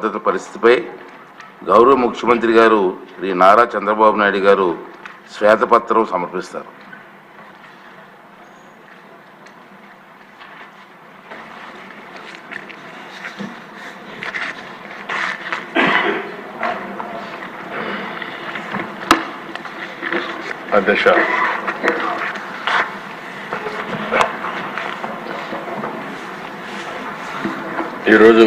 భద్రత పరిస్థితిపై గౌరవ ముఖ్యమంత్రి గారు శ్రీ నారా చంద్రబాబు నాయుడు గారు శ్వేతపత్రం సమర్పిస్తారు. అధ్యక్ష, ఈరోజు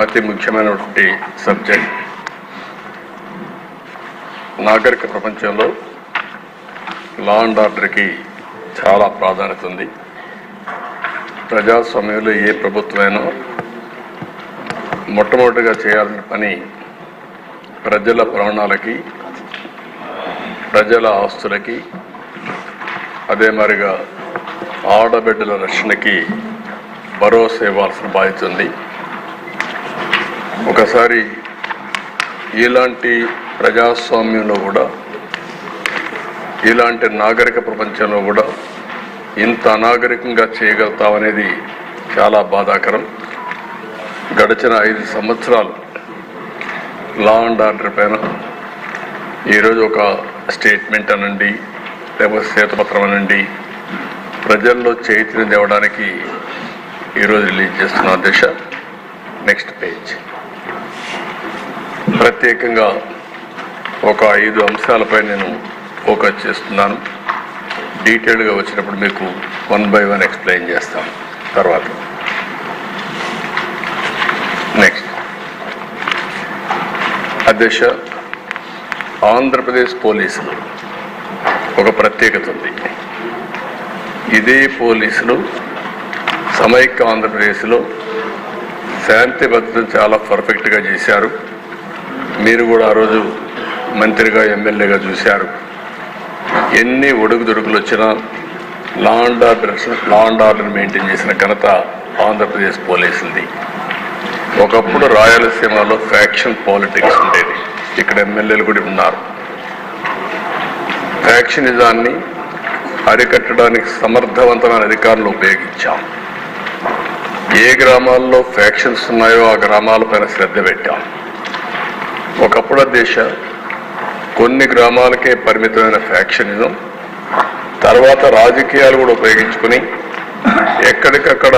అతి ముఖ్యమైనటువంటి సబ్జెక్ట్ నాగరిక ప్రపంచంలో లా అండ్ ఆర్డర్కి చాలా ప్రాధాన్యత ఉంది. ప్రజాస్వామ్యంలో ఏ ప్రభుత్వమైనా మొట్టమొదటిగా చేయాల్సిన పని ప్రజల ప్రాణాలకి, ప్రజల ఆస్తులకి, అదే మరిగా ఆడబిడ్డల రక్షణకి భరోసా ఇవ్వాల్సిన బాధ్యత ఉంది. ఒకసారి ఇలాంటి ప్రజాస్వామ్యంలో కూడా, ఇలాంటి నాగరిక ప్రపంచంలో కూడా ఇంత అనాగరికంగా చేయగలుగుతామనేది చాలా బాధాకరం. గడిచిన 5 సంవత్సరాలు లా అండ్ ఆర్డర్ పైన ఈరోజు ఒక స్టేట్మెంట్ అనండి, లేకపోతే శ్వేతపత్రం అనండి, ప్రజల్లో చైతన్యం తేవడానికి ఈరోజు రిలీజ్ చేస్తున్న అధ్యక్ష. Next page. ప్రత్యేకంగా ఒక 5 అంశాలపై నేను ఫోకస్ చేస్తున్నాను. డీటెయిల్గా వచ్చినప్పుడు మీకు 1 by 1 ఎక్స్ప్లెయిన్ చేస్తాను తర్వాత. నెక్స్ట్ అధ్యక్ష, ఆంధ్రప్రదేశ్ పోలీసులు ఒక ప్రత్యేకత ఉంది. ఇదే పోలీసులు సమైక్య ఆంధ్రప్రదేశ్లో శాంతి భద్రతను చాలా పర్ఫెక్ట్గా చేశారు. మీరు కూడా ఆ రోజు మంత్రిగా, ఎమ్మెల్యేగా చూశారు. ఎన్ని ఒడుగుదొడుకులు వచ్చినా లా అండ్ ఆర్డర్ మెయింటైన్ చేసిన ఘనత ఆంధ్రప్రదేశ్ పోలీసులది. ఒకప్పుడు రాయలసీమలో ఫ్యాక్షన్ పాలిటిక్స్ ఉండేది. ఇక్కడ ఎమ్మెల్యేలు కూడా ఉన్నారు. ఫ్యాక్షనిజాన్ని అరికట్టడానికి సమర్థవంతమైన అధికారులు ఉపయోగించాం. ఏ గ్రామాల్లో ఫ్యాక్షన్స్ ఉన్నాయో ఆ గ్రామాలపైన శ్రద్ధ పెట్టాం. ఒకప్పుడు దేశ కొన్ని గ్రామాలకే పరిమితమైన ఫ్యాక్షనిజం, తర్వాత రాజకీయాలు కూడా ఉపయోగించుకొని ఎక్కడికక్కడ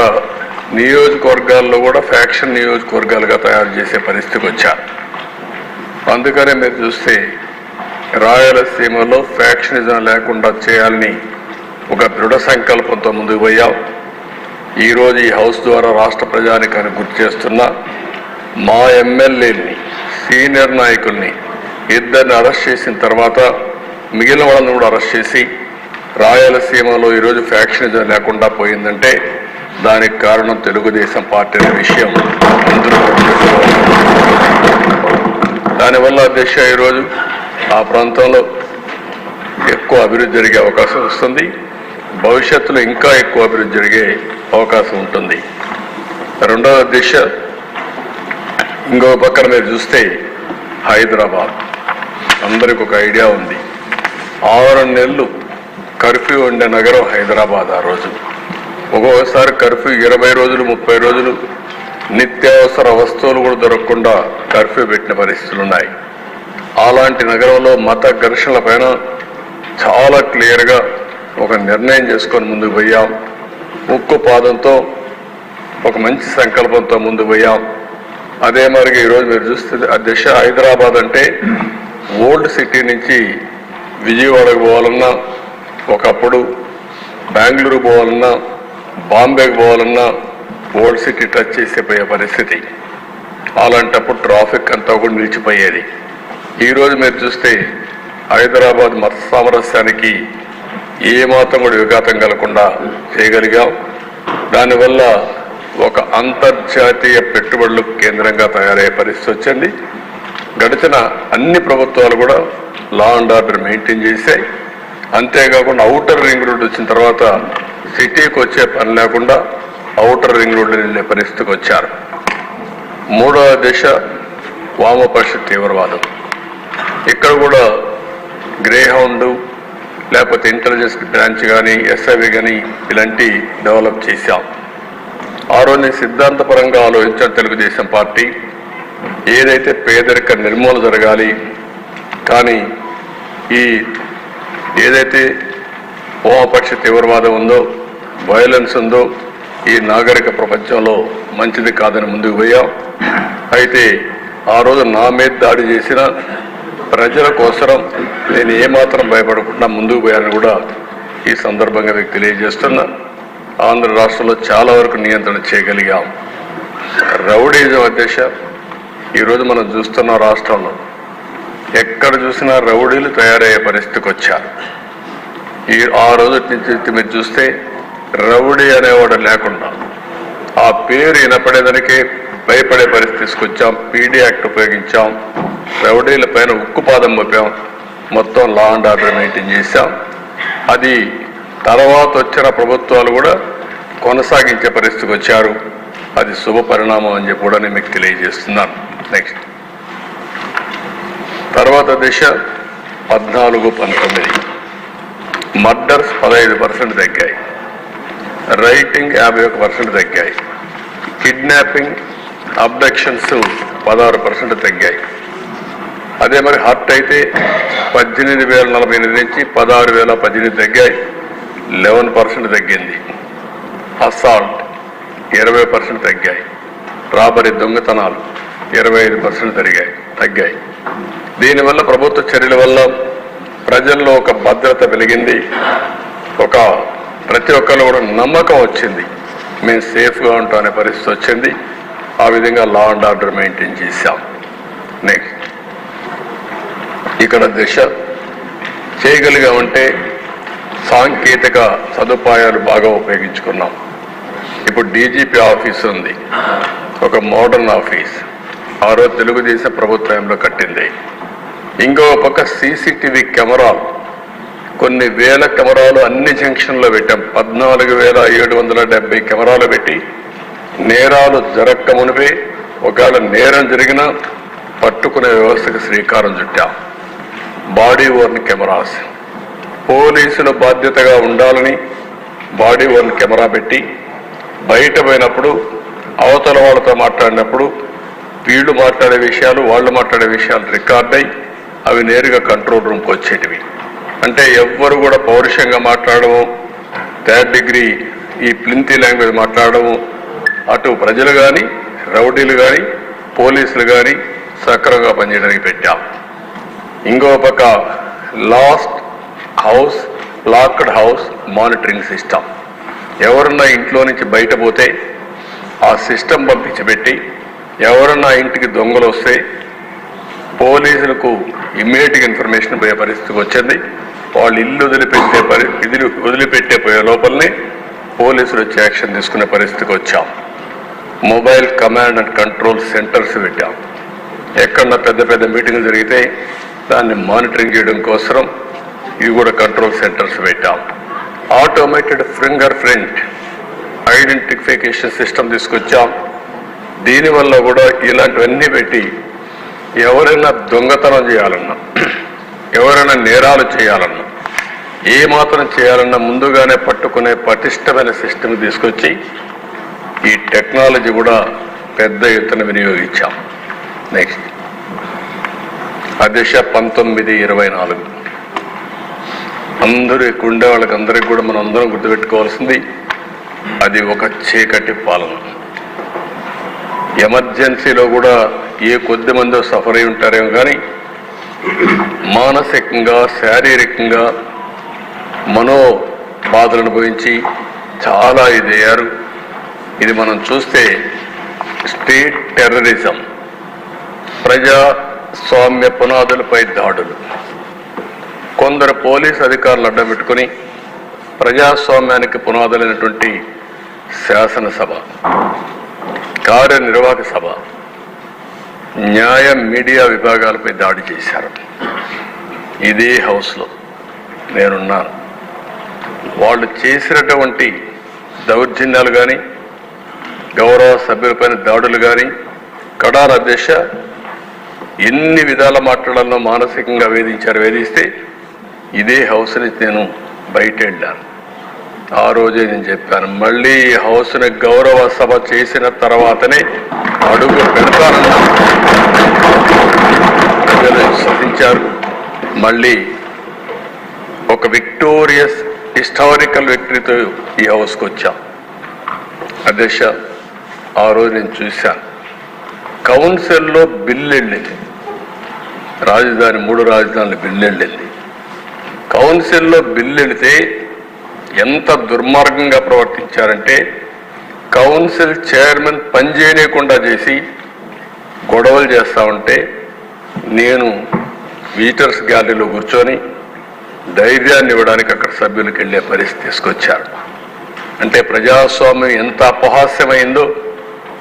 నియోజకవర్గాల్లో కూడా ఫ్యాక్షన్ నియోజకవర్గాలుగా తయారు చేసే పరిస్థితికి వచ్చారు. అందుకనే మీరు చూస్తే రాయలసీమలో ఫ్యాక్షనిజం లేకుండా చేయాలని ఒక దృఢ సంకల్పంతో ముందుకు పోయాం. ఈరోజు ఈ హౌస్ ద్వారా రాష్ట్ర ప్రజానికాన్ని గుర్తు చేస్తున్నా, మా ఎమ్మెల్యేని, సీనియర్ నాయకుల్ని 2 అరెస్ట్ చేసిన తర్వాత మిగిలిన వాళ్ళని కూడా అరెస్ట్ చేసి రాయలసీమలో ఈరోజు ఫ్యాక్షనిజం లేకుండా పోయిందంటే దానికి కారణం తెలుగుదేశం పార్టీ అనే విషయం అందరూ. దానివల్ల అధ్యక్ష ఈరోజు ఆ ప్రాంతంలో ఎక్కువ అభివృద్ధి జరిగే అవకాశం వస్తుంది. భవిష్యత్తులో ఇంకా ఎక్కువ అభివృద్ధి జరిగే అవకాశం ఉంటుంది. రెండవ అధ్యక్ష, ఇంకో పక్కన మీరు చూస్తే హైదరాబాద్ అందరికి ఒక ఐడియా ఉంది. 6 నెలలు కర్ఫ్యూ ఉండే నగరం హైదరాబాద్. ఆ రోజు ఒక్కొక్కసారి కర్ఫ్యూ 20 రోజులు, 30 రోజులు నిత్యావసర వస్తువులు కూడా దొరకకుండా కర్ఫ్యూ పెట్టిన పరిస్థితులు ఉన్నాయి. అలాంటి నగరంలో మత ఘర్షణల పైన చాలా క్లియర్గా ఒక నిర్ణయం చేసుకొని ముందుకు పోయాం. ఉక్కు పాదంతో ఒక మంచి సంకల్పంతో ముందుకు పోయాం. అదే మరిగా ఈరోజు మీరు చూస్తే అధ్యక్ష, హైదరాబాద్ అంటే ఓల్డ్ సిటీ నుంచి విజయవాడకు పోవాలన్నా, ఒకప్పుడు బెంగళూరు పోవాలన్నా, బాంబేకి పోవాలన్నా ఓల్డ్ సిటీ టచ్ చేసిపోయే పరిస్థితి. అలాంటప్పుడు ట్రాఫిక్ అంతా కూడా నిలిచిపోయేది. ఈరోజు మీరు చూస్తే హైదరాబాద్ మత సామరస్యానికి ఏమాత్రం కూడా విఘాతం కలగకుండా చేయగలిగాం. దానివల్ల ఒక అంతర్జాతీయ పెట్టుబడులకు కేంద్రంగా తయారయ్యే పరిస్థితి వచ్చింది. గడిచిన అన్ని ప్రభుత్వాలు కూడా లా అండ్ ఆర్డర్ మెయింటైన్ చేశాయి. అంతేకాకుండా ఔటర్ రింగ్ రోడ్ వచ్చిన తర్వాత సిటీకి వచ్చే పని లేకుండా ఔటర్ రింగ్ రోడ్డు వెళ్ళే పరిస్థితికి వచ్చారు. మూడవ దశ వామపక్ష తీవ్రవాదం. ఇక్కడ కూడా గ్రే హౌండ్ లేకపోతే ఇంటెలిజెన్స్ బ్రాంచ్ కానీ, ఎస్ఐవి కానీ ఇలాంటి డెవలప్ చేశాం. ఆ రోజు సిద్ధాంతపరంగా ఆలోచించిన తెలుగుదేశం పార్టీ ఏదైతే పేదరిక నిర్మూలన జరగాలి, కానీ ఈ ఏదైతే వామపక్ష తీవ్రవాదం ఉందో, వైలెన్స్ ఉందో, ఈ నాగరిక ప్రపంచంలో మంచిది కాదని ముందుకు పోయాం. అయితే ఆ రోజు నా మీద దాడి చేసిన ప్రజల కోసరం నేను ఏమాత్రం భయపడకుండా ముందుకు పోయానని కూడా ఈ సందర్భంగా మీకు తెలియజేస్తున్నా. ఆంధ్ర రాష్ట్రంలో చాలా వరకు నియంత్రణ చేయగలిగాం. రౌడీజం అధ్యక్ష ఈరోజు మనం చూస్తున్న రాష్ట్రంలో ఎక్కడ చూసినా రౌడీలు తయారయ్యే పరిస్థితికి వచ్చారు. ఆ రోజు నుంచి మీరు చూస్తే రౌడీ అనేవాడు లేకుండా ఆ పేరు వినపడేదానికి భయపడే పరిస్థితి తీసుకొచ్చాం. పీడీ యాక్ట్ ఉపయోగించాం, రౌడీల పైన ఉక్కుపాదం మోపాం, మొత్తం లా అండ్ ఆర్డర్ మెయింటైన్ చేశాం. అది తర్వాత వచ్చిన ప్రభుత్వాలు కూడా కొనసాగించే పరిస్థితికి వచ్చారు. అది శుభ పరిణామం అని చెప్పి కూడా నేను మీకు తెలియజేస్తున్నాను. నెక్స్ట్ తర్వాత దిశ 14-19 మర్డర్స్ 15% తగ్గాయి, రైటింగ్ 51% తగ్గాయి, కిడ్నాపింగ్ అబ్డక్షన్స్ 16% తగ్గాయి. అదే మరి హర్ట్ అయితే 18,048 నుంచి 16,018 తగ్గాయి, 11% తగ్గింది. అసాల్ట్ 20% తగ్గాయి, రాబరీ దొంగతనాలు 25% తగ్గాయి. దీనివల్ల ప్రభుత్వ చర్యల వల్ల ప్రజల్లో ఒక భద్రత వెలిగింది, ఒక ప్రతి ఒక్కరు కూడా నమ్మకం వచ్చింది, మేము సేఫ్గా ఉంటామనే పరిస్థితి వచ్చింది. ఆ విధంగా లా అండ్ ఆర్డర్ మెయింటైన్ చేశాం. నెక్స్ట్ ఇక్కడ దిశ చేయగలిగామంటే సాంకేతిక సదుపాయాలు బాగా ఉపయోగించుకున్నాం. ఇప్పుడు డీజీపీ ఆఫీస్ ఉంది, ఒక మోడర్న్ ఆఫీస్, ఆ రోజు తెలుగుదేశం ప్రభుత్వంలో కట్టింది. ఇంకో పక్క సీసీటీవీ కెమెరాలు, కొన్ని వేల కెమెరాలు అన్ని జంక్షన్లో పెట్టాం. 14,770 కెమెరాలు పెట్టి నేరాలు జరగక మునిపే ఒకవేళ నేరం జరిగినా పట్టుకునే వ్యవస్థకు శ్రీకారం చుట్టాం. బాడీ ఓర్న్ కెమెరాస్, పోలీసుల బాధ్యతగా ఉండాలని బాడీ ఓర్న్ కెమెరా పెట్టి బయట పోయినప్పుడు అవతల వాళ్ళతో మాట్లాడినప్పుడు వీళ్ళు మాట్లాడే విషయాలు వాళ్ళు మాట్లాడే విషయాలు రికార్డ్ అయ్యి అవి నేరుగా కంట్రోల్ రూమ్కి వచ్చేటివి. అంటే ఎవ్వరు కూడా పౌరుషంగా మాట్లాడము, థర్డ్ డిగ్రీ ఈ ప్లింతీ లాంగ్వేజ్ మాట్లాడము, అటు ప్రజలు కానీ రౌడీలు కానీ పోలీసులు కానీ సక్రమంగా పనిచేయడానికి పెట్టాం. ఇంకో పక్క లాక్డ్ హౌస్ మానిటరింగ్ సిస్టమ్, ఎవరన్నా ఇంట్లో నుంచి బయట పోతే ఆ సిస్టమ్ పంపించి పెట్టి ఎవరన్నా ఇంటికి దొంగలు వస్తే పోలీసులకు ఇమ్మీడియట్గా ఇన్ఫర్మేషన్ పోయే పరిస్థితికి వచ్చింది. వాళ్ళు ఇల్లు వదిలిపెట్టే పోయే లోపలనే పోలీసులు వచ్చి యాక్షన్ తీసుకునే పరిస్థితికి వచ్చాం. Mobile command and control centres పెట్టాం. ఎక్కడన్నా పెద్ద పెద్ద మీటింగ్లు జరిగితే దాన్ని మానిటరింగ్ చేయడం కోసం ఇవి కూడా కంట్రోల్ సెంటర్స్ పెట్టాం. Automated finger print identification system తీసుకొచ్చాం. దీనివల్ల కూడా ఇలాంటివన్నీ పెట్టి ఎవరైనా దొంగతనం చేయాలన్నా, ఎవరైనా నేరాలు చేయాలన్నా, ఏ మాత్రం చేయాలన్నా ముందుగానే పట్టుకునే పటిష్టమైన సిస్టమ్ తీసుకొచ్చి ఈ టెక్నాలజీ కూడా పెద్ద ఎత్తున వినియోగించాం. నెక్స్ట్ దిశ 19-24 అందరూ ఇక్కడ ఉండే వాళ్ళకి అందరికి కూడా మనం అందరం గుర్తుపెట్టుకోవాల్సింది అది ఒక చీకటి పాలన. ఎమర్జెన్సీలో కూడా ఏ కొద్ది మందో సఫర్ అయి ఉంటారేమో కానీ మానసికంగా శారీరకంగా మనో బాధలను గురించి చాలా ఇదయ్యారు. ఇది మనం చూస్తే స్టేట్ టెర్రరిజం, ప్రజాస్వామ్య పునాదులపై దాడులు, కొందరు పోలీసు అధికారులు అడ్డం పెట్టుకుని ప్రజాస్వామ్యానికి పునాదులైనటువంటి శాసనసభ, కార్యనిర్వాహక సభ, న్యాయ మీడియా విభాగాలపై దాడి చేశారు. ఇదే హౌస్లో నేనున్నాను. వాళ్ళు చేసినటువంటి దౌర్జన్యాలు కానీ గౌరవ సభ్యులపైన దాడులు కానీ కడాన అధ్యక్ష ఎన్ని విధాల మాట్లాడాలనో మానసికంగా వేధిస్తే ఇదే హౌస్ నుంచి నేను బయట వెళ్ళాను. ఆ రోజే నేను చెప్పాను, మళ్ళీ హౌస్ని గౌరవ సభ చేసిన తర్వాతనే అడుగు పెడతానన్నా. ప్రజలు సాధించారు. మళ్ళీ ఒక విక్టోరియస్ హిస్టారికల్ విక్టరీతో ఈ హౌస్కి వచ్చాం. అధ్యక్ష, ఆ రోజు నేను చూశాను, కౌన్సిల్లో బిల్లు వెళ్ళింది, రాజధాని 3 రాజధానుల బిల్లు వెళ్ళింది. కౌన్సిల్లో బిల్లు వెళితే ఎంత దుర్మార్గంగా ప్రవర్తించారంటే, కౌన్సిల్ చైర్మన్ పనిచేయకుండా చేసి గొడవలు చేస్తూ ఉంటే నేను విజిటర్స్ గ్యాలరీలో కూర్చొని ధైర్యాన్ని ఇవ్వడానికి అక్కడ సభ్యులకు వెళ్ళే పరిస్థితి తీసుకొచ్చారు. అంటే ప్రజాస్వామ్యం ఎంత అపహాస్యమైందో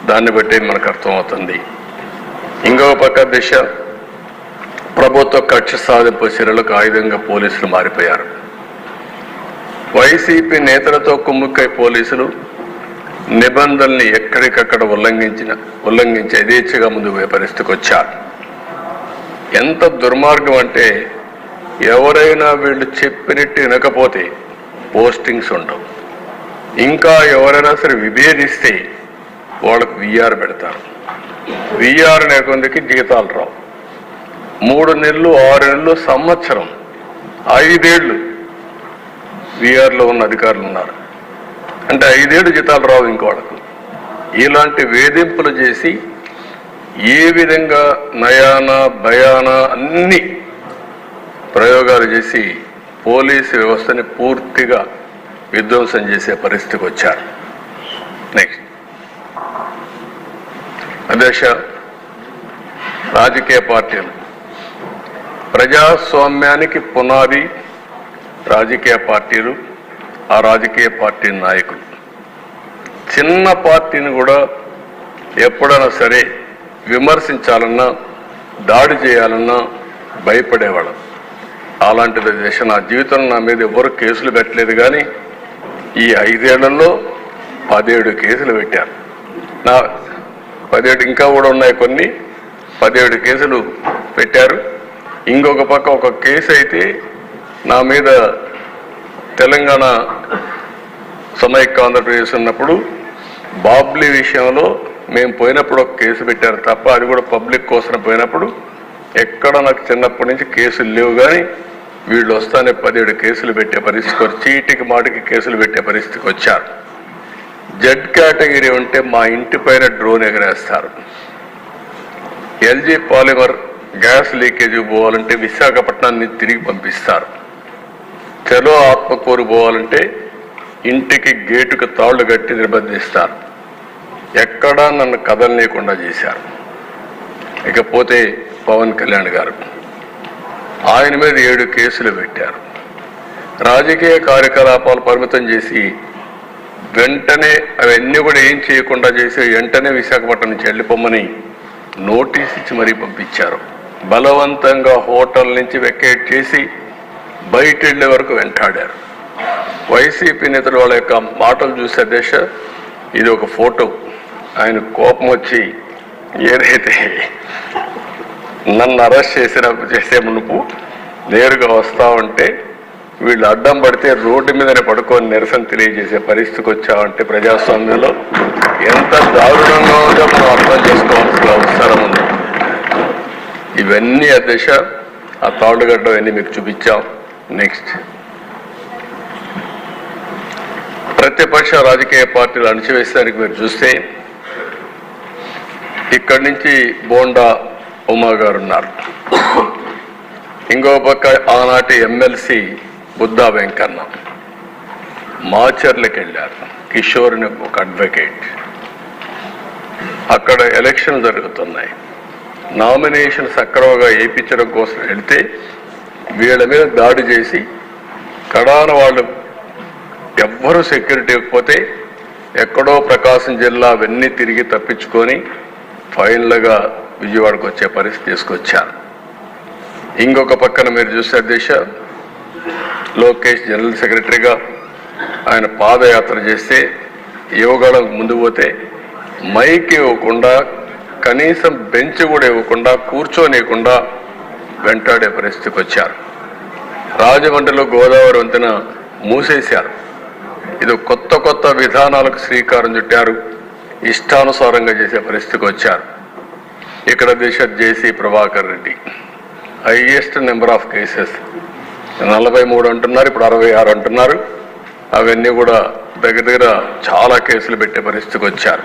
దాన్ని బట్టి మనకు అర్థమవుతుంది. ఇంకో పక్క దిశ, ప్రభుత్వ కక్ష సాధింపు చర్యలకు ఆయుధంగా పోలీసులు మారిపోయారు. వైసీపీ నేతలతో కుమ్ముక్కై పోలీసులు నిబంధనల్ని ఎక్కడికక్కడ ఉల్లంఘించి యథేచ్ఛగా ముందుకు పోయే పరిస్థితికి వచ్చారు. ఎంత దుర్మార్గం అంటే, ఎవరైనా వీళ్ళు చెప్పినట్టు వినకపోతే పోస్టింగ్స్ ఉండవు. ఇంకా ఎవరైనా సరే విభేదిస్తే వాళ్ళకు విఆర్ పెడతారు. విఆర్ అనే కొందికి జీతాలు రావు. 3 నెలలు, 6 నెలలు, సంవత్సరం, 5 ఏళ్ళు విఆర్లో ఉన్న అధికారులు ఉన్నారు. అంటే 5 ఏళ్ళు జీతాలు రావు ఇంకోళ్ళకు. ఇలాంటి వేధింపులు చేసి ఏ విధంగా నయానా భయానా అన్ని ప్రయోగాలు చేసి పోలీసు వ్యవస్థని పూర్తిగా విధ్వంసం చేసే పరిస్థితికి వచ్చారు. నెక్స్ట్ అధ్యక్ష, రాజకీయ పార్టీలు, ప్రజాస్వామ్యానికి పునాది రాజకీయ పార్టీలు, ఆ రాజకీయ పార్టీ నాయకులు. చిన్న పార్టీని కూడా ఎప్పుడైనా సరే విమర్శించాలన్నా, దాడి చేయాలన్నా భయపడేవాళ్ళం. అలాంటిది దేశ నా జీవితంలో నా మీద ఎవరు కేసులు పెట్టలేదు, కానీ ఈ 5 ఏళ్లలో 17 కేసులు పెట్టారు. నా 17 ఇంకా కూడా ఉన్నాయి, కొన్ని 17 కేసులు పెట్టారు. ఇంకొక పక్క ఒక కేసు అయితే నా మీద తెలంగాణ సమైక్య ఆంధ్రప్రదేశ్ ఉన్నప్పుడు బాబ్లీ విషయంలో మేము పోయినప్పుడు ఒక కేసు పెట్టారు తప్ప, అది కూడా పబ్లిక్ కోసం పోయినప్పుడు ఎక్కడ నాకు చిన్నప్పటి నుంచి కేసులు లేవు. కానీ వీళ్ళు వస్తానే 17 కేసులు పెట్టే పరిస్థితికి, చీటికి మాటికి కేసులు పెట్టే పరిస్థితికి వచ్చారు. జెడ్ కేటగిరీ ఉంటే మా ఇంటి పైన డ్రోన్ ఎగరేస్తారు. ఎల్జీ పాలిమర్ గ్యాస్ లీకేజీ పోవాలంటే విశాఖపట్నాన్ని తిరిగి పంపిస్తారు. చలో ఆత్మకూరు పోవాలంటే ఇంటికి గేటుకు తాళ్లు కట్టి నిర్బంధిస్తారు. ఎక్కడా నన్ను కదలనీయకుండా చేశారు. ఇకపోతే పవన్ కళ్యాణ్ గారు, ఆయన మీద 7 కేసులు పెట్టారు. రాజకీయ కార్యకలాపాలు పరిమితం చేసి వెంటనే అవన్నీ కూడా ఏం చేయకుండా చేసి వెంటనే విశాఖపట్నం నుంచి వెళ్ళిపోమని నోటీస్ ఇచ్చి మరీ పంపించారు. బలవంతంగా హోటల్ నుంచి వెకేట్ చేసి బయట వెళ్ళే వరకు వెంటాడారు. వైసీపీ నేతలు వాళ్ళ యొక్క మాటలు చూసే దేశ, ఇది ఒక ఫోటో. ఆయన కోపం వచ్చి ఏదైతే నన్ను అరెస్ట్ చేసే మునుపు నేరుగా వస్తా ఉంటే వీళ్ళు అడ్డం పడితే రోడ్డు మీదనే పడుకొని నిరసన తెలియజేసే పరిస్థితికి వచ్చామంటే ప్రజాస్వామ్యంలో ఎంత దారుణంగా ఉందో మనం అర్థం చేసుకోవాల్సిన అవసరం ఉంది. ఇవన్నీ అధ్యక్ష, ఆ తాళ్ళుగడ్డ అన్నీ మీకు చూపించాం. నెక్స్ట్, ప్రతిపక్ష రాజకీయ పార్టీలు అణచివేసేదానికి మీరు చూస్తే ఇక్కడి నుంచి బోండా ఉమా గారు ఉన్నారు. ఇంకో పక్క ఆనాటి ఎమ్మెల్సీ బుద్ధా వెంకన్న మాచర్లకు వెళ్ళారు. కిషోర్ని ఒక అడ్వకేట్. అక్కడ ఎలక్షన్లు జరుగుతున్నాయి. నామినేషన్ సక్రమంగా వేయించడం కోసం వెళ్తే వీళ్ళ మీద దాడి చేసి కడాన వాళ్ళు ఎవ్వరూ సెక్యూరిటీ ఇవ్వకపోతే ఎక్కడో ప్రకాశం జిల్లా అవన్నీ తిరిగి తప్పించుకొని ఫైనల్గా విజయవాడకు వచ్చే పరిస్థితి తీసుకొచ్చారు. ఇంకొక పక్కన మీరు చూస్తే అధ్యక్ష, లోకేష్ జనరల్ సెక్రటరీగా ఆయన పాదయాత్ర చేస్తే యువగళం ముందు పోతే మైక్ ఇవ్వకుండా, కనీసం బెంచ్ కూడా ఇవ్వకుండా, కూర్చోనివ్వకుండా వెంటాడే పరిస్థితికి వచ్చారు. రాజమండ్రిలో గోదావరి వంతెన మూసేశారు. ఇది కొత్త విధానాలకు శ్రీకారం చుట్టారు. ఇష్టానుసారంగా చేసే పరిస్థితికి వచ్చారు. ఇక్కడ Disha JC Prabhakar Reddy highest number of cases 43 అంటున్నారు, ఇప్పుడు 66 అంటున్నారు. అవన్నీ కూడా దగ్గర చాలా కేసులు పెట్టే పరిస్థితికి వచ్చారు.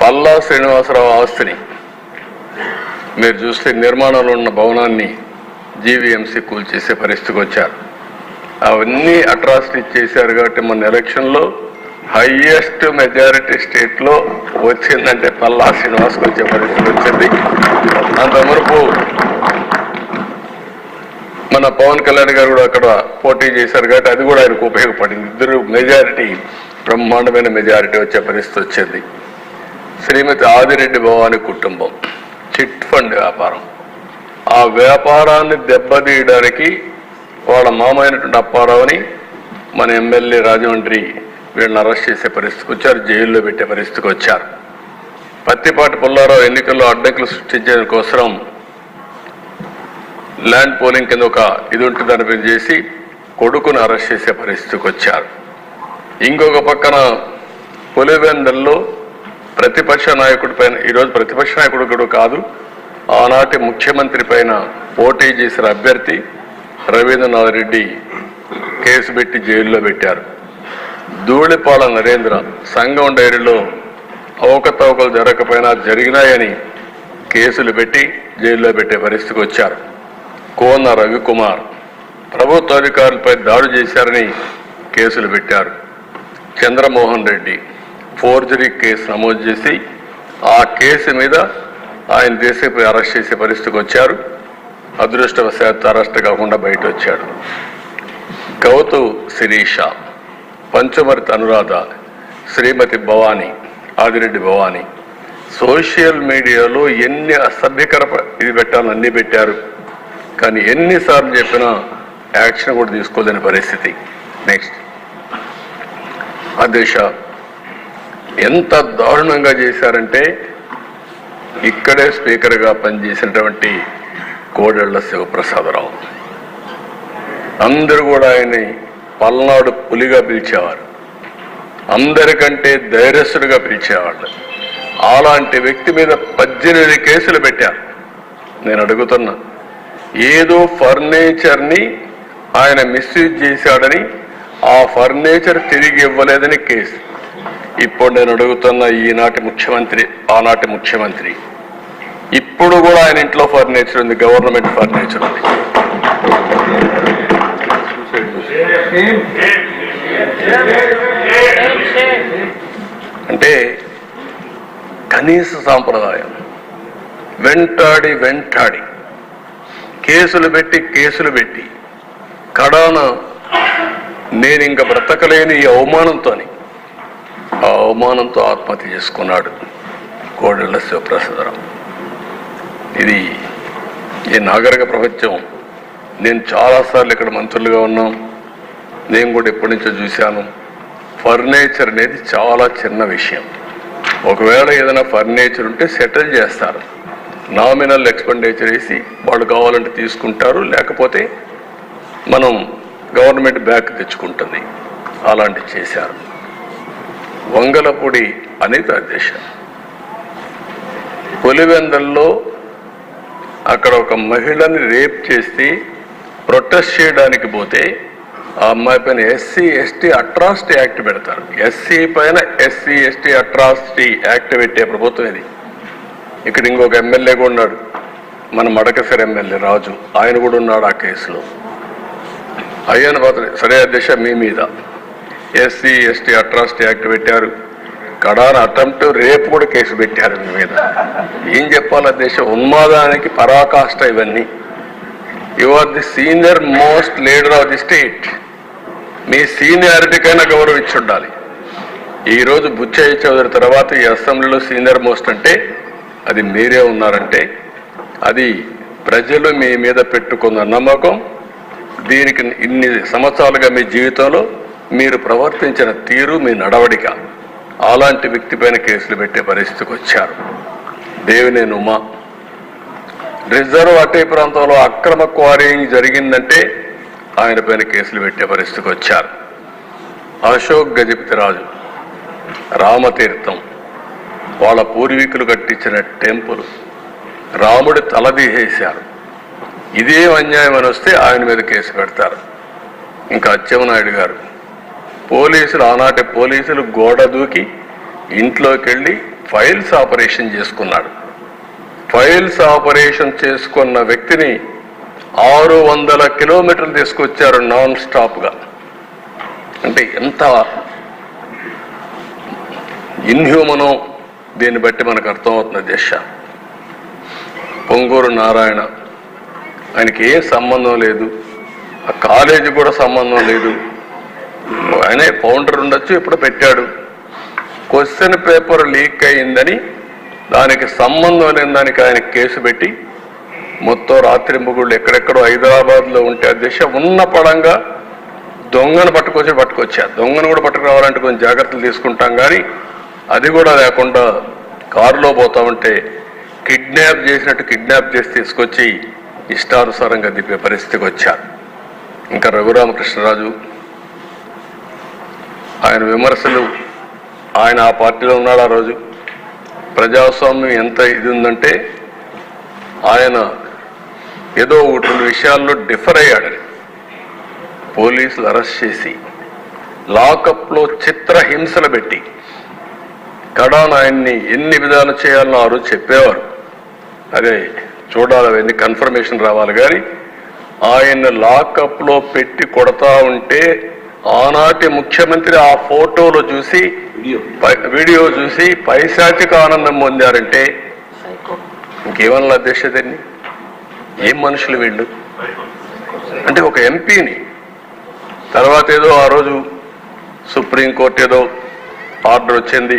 పల్లా శ్రీనివాసరావు ఆస్తిని మీరు చూస్తే నిర్మాణంలో ఉన్న భవనాన్ని జీవీఎంసీ కూల్చేసే పరిస్థితికి వచ్చారు. అవన్నీ అట్రాసిటీ చేశారు కాబట్టి మన ఎలక్షన్లో హైయెస్ట్ మెజారిటీ స్టేట్లో వచ్చిందంటే పల్లా శ్రీనివాస్కి వచ్చే పరిస్థితి వచ్చింది. అంత వరకు మన పవన్ కళ్యాణ్ గారు కూడా అక్కడ పోటీ చేశారు కాబట్టి అది కూడా ఆయనకు ఉపయోగపడింది. ఇద్దరు మెజారిటీ, బ్రహ్మాండమైన మెజారిటీ వచ్చే పరిస్థితి వచ్చింది. శ్రీమతి ఆదిరెడ్డి భవాని కుటుంబం చిట్ ఫండ్ వ్యాపారం, ఆ వ్యాపారాన్ని దెబ్బతీయడానికి వాళ్ళ మామైనటువంటి అప్పారావుని మన ఎమ్మెల్యే రాజమండ్రి వీళ్ళని అరెస్ట్ చేసే పరిస్థితికి వచ్చారు, జైల్లో పెట్టే పరిస్థితికి వచ్చారు. పత్తిపాటి పుల్లారావు ఎన్నికల్లో అడ్డంకులు సృష్టించడం కోసం ల్యాండ్ పోలింగ్ కింద ఒక ఇది ఉంటుంది దాని చేసి కొడుకును అరెస్ట్ చేసే పరిస్థితికి వచ్చారు. ఇంకొక పక్కన పులివెందల్లో ప్రతిపక్ష నాయకుడి పైన, ఈరోజు ప్రతిపక్ష నాయకుడు కూడా కాదు, ఆనాటి ముఖ్యమంత్రి పైన పోటీ చేసిన అభ్యర్థి రవీంద్రనాథ్ రెడ్డి కేసు పెట్టి జైల్లో పెట్టారు. ధూళిపాల నరేంద్ర సంఘం డైరీలో అవకతవకలు జరగకపోయినా జరిగినాయని కేసులు పెట్టి జైల్లో పెట్టే పరిస్థితికి వచ్చారు. కోన రవికుమార్ ప్రభుత్వ అధికారులపై దాడి చేశారని కేసులు పెట్టారు. చంద్రమోహన్ రెడ్డి ఫోర్జరీ కేసు నమోదు చేసి ఆ కేసు మీద ఆయన దేశంపై అరెస్ట్ చేసే పరిస్థితికి వచ్చారు. అదృష్టవశాత్తు అరెస్ట్ కాకుండా బయట వచ్చాడు. గౌతు శిరీష, పంచమర్తి అనురాధ, శ్రీమతి భవాని, ఆదిరెడ్డి భవాని సోషల్ మీడియాలో ఎన్ని అసభ్యకర ఇది పెట్టాలని అన్నీ పెట్టారు. కానీ ఎన్నిసార్లు చెప్పినా యాక్షన్ కూడా తీసుకోలేని పరిస్థితి. నెక్స్ట్ అధ్యక్ష, ఎంత దారుణంగా చేశారంటే ఇక్కడే స్పీకర్గా పనిచేసినటువంటి కోడెళ్ల శివప్రసాదరావు అందరూ కూడా ఆయన్ని పల్నాడు పులిగా పిలిచేవారు, అందరికంటే ధైర్యస్తుడిగా పిలిచేవాళ్ళు. అలాంటి వ్యక్తి మీద 18 కేసులు పెట్టారు. నేను అడుగుతున్నా, ఏదో ఫర్నిచర్ని ఆయన మిస్యూజ్ చేశాడని ఆ ఫర్నిచర్ తిరిగి ఇవ్వలేదని కేసు. ఇప్పుడు నేను అడుగుతున్న ఈనాటి ముఖ్యమంత్రి, ఆనాటి ముఖ్యమంత్రి, ఇప్పుడు కూడా ఆయన ఇంట్లో ఫర్నిచర్ ఉంది, గవర్నమెంట్ ఫర్నిచర్ ఉంది. అంటే కనీస సాంప్రదాయం వెంటాడి కేసులు పెట్టి కడాన నేను ఇంక బ్రతకలేని ఈ అవమానంతో ఆత్మహత్య చేసుకున్నాడు కోడెళ్ల శివప్రసాదరావు. ఇది ఈ నాగరిక ప్రపంచం. నేను చాలాసార్లు ఇక్కడ మంత్రులుగా ఉన్నాం, నేను కూడా ఎప్పటి నుంచో చూశాను. ఫర్నిచర్ అనేది చాలా చిన్న విషయం. ఒకవేళ ఏదైనా ఫర్నిచర్ ఉంటే సెటిల్ చేస్తారు, నామినల్ ఎక్స్పెండిచర్ వేసి వాళ్ళు కావాలంటే తీసుకుంటారు, లేకపోతే మనం గవర్నమెంట్ బ్యాక్ తెచ్చుకుంటుంది. అలాంటివి చేశారు. వంగలపూడి అనిత అధ్యక్ష పులివెందల్లో అక్కడ ఒక మహిళని రేప్ చేసి ప్రొటెస్ట్ చేయడానికి పోతే ఆ అమ్మాయి పైన ఎస్సీ ఎస్టీ అట్రాసిటీ యాక్ట్ పెడతారు. ఎస్సీ పైన ఎస్సీ ఎస్టీ అట్రాసిటీ యాక్ట్ పెట్టే ప్రభుత్వం ఇది. ఇక్కడ ఇంకొక ఎమ్మెల్యే కూడా ఉన్నాడు, మన మడకసిర ఎమ్మెల్యే రాజు, ఆయన కూడా ఉన్నాడు ఆ కేసులో. అయ్యాను సరే అధ్యక్ష, మీ మీద ఎస్సీ ఎస్టీ అట్రాసిటీ యాక్ట్ పెట్టారు, కడాన అటెంప్ట్ రేపు కూడా కేసు పెట్టారు మీ మీద. ఏం చెప్పాలి అధ్యక్ష, ఉన్మాదానికి పరాకాష్ట ఇవన్నీ. You are the senior most leader of the state. మీ సీనియారిటీకైనా గౌరవం ఇచ్చి ఉండాలి. ఈరోజు బుచ్చయ్య చౌదరి తర్వాత ఈ అసెంబ్లీలో సీనియర్ మోస్ట్ అంటే అది మీరే ఉన్నారంటే అది ప్రజలు మీ మీద పెట్టుకున్న నమ్మకం. దీనికి ఇన్ని సంవత్సరాలుగా మీ జీవితంలో మీరు ప్రవర్తించిన తీరు, మీ నడవడిక, అలాంటి వ్యక్తి పైన కేసులు పెట్టే పరిస్థితికి వచ్చారు. దేవినేని ఉమా, రిజర్వ్ అటవీ ప్రాంతంలో అక్రమ క్వారీయింగ్ జరిగిందంటే ఆయన పైన కేసులు పెట్టే పరిస్థితికి వచ్చారు. అశోక్ గజపతిరాజు, రామతీర్థం, వాళ్ళ పూర్వీకులు కట్టించిన టెంపుల్, రాముడి తలదీసేశారు. ఇదే అన్యాయం అని వస్తే ఆయన మీద కేసు పెడతారు. ఇంకా అచ్చెన్నాయుడు గారు, పోలీసులు, ఆనాటి పోలీసులు గోడ దూకి ఇంట్లోకి వెళ్ళి ఫైల్స్ ఆపరేషన్ చేసుకున్నాడు. ఫైల్స్ ఆపరేషన్ చేసుకున్న వ్యక్తిని 600 కిలోమీటర్లు తీసుకొచ్చారు నాన్ స్టాప్గా. అంటే ఎంత ఇన్హ్యూమనో దీన్ని బట్టి మనకు అర్థమవుతుంది దిశ. పొంగూరు నారాయణ, ఆయనకి ఏం సంబంధం లేదు, ఆ కాలేజీ కూడా సంబంధం లేదు, ఆయనే ఫౌండర్ ఉండొచ్చు, ఇప్పుడు పెట్టాడు. క్వశ్చన్ పేపర్ లీక్ అయిందని దానికి సంబంధం లేని దానికి ఆయన కేసు పెట్టి మొత్తం రాత్రింబగుళ్ళు ఎక్కడెక్కడో హైదరాబాద్లో ఉంటే ఆ దిశ ఉన్న పడంగా దొంగను పట్టుకొచ్చారు. దొంగను కూడా పట్టుకురావాలంటే కొంచెం జాగ్రత్తలు తీసుకుంటాం, కానీ అది కూడా లేకుండా కారులో పోతా ఉంటే కిడ్నాప్ చేసినట్టు కిడ్నాప్ చేసి తీసుకొచ్చి ఇష్టానుసారంగా దిప్పే పరిస్థితికి వచ్చారు. ఇంకా రఘురామకృష్ణరాజు, ఆయన విమర్శలు, ఆయన ఆ పార్టీలో ఉన్నాడు. ఆ రోజు ప్రజాస్వామ్యం ఎంత ఇది ఉందంటే ఆయన ఏదో 2 విషయాల్లో డిఫర్ అయ్యాడని పోలీసులు అరెస్ట్ చేసి లాకప్లో చిత్రహింసలు పెట్టి కడాన ఆయన్ని ఎన్ని విధాలు చేయాలని ఆ రోజు చెప్పేవారు. అదే చూడాలి, అవన్నీ కన్ఫర్మేషన్ రావాలి. కానీ ఆయన లాకప్లో పెట్టి కొడతా ఉంటే ఆనాటి ముఖ్యమంత్రి ఆ ఫోటోలో చూసి, వీడియో చూసి పైశాచిక ఆనందం పొందారంటే ఇంకేమన్నా అధ్యక్షతని, ఏం మనుషులు వీళ్ళు? అంటే ఒక ఎంపీని తర్వాత ఏదో ఆ రోజు సుప్రీంకోర్టు ఏదో ఆర్డర్ వచ్చింది,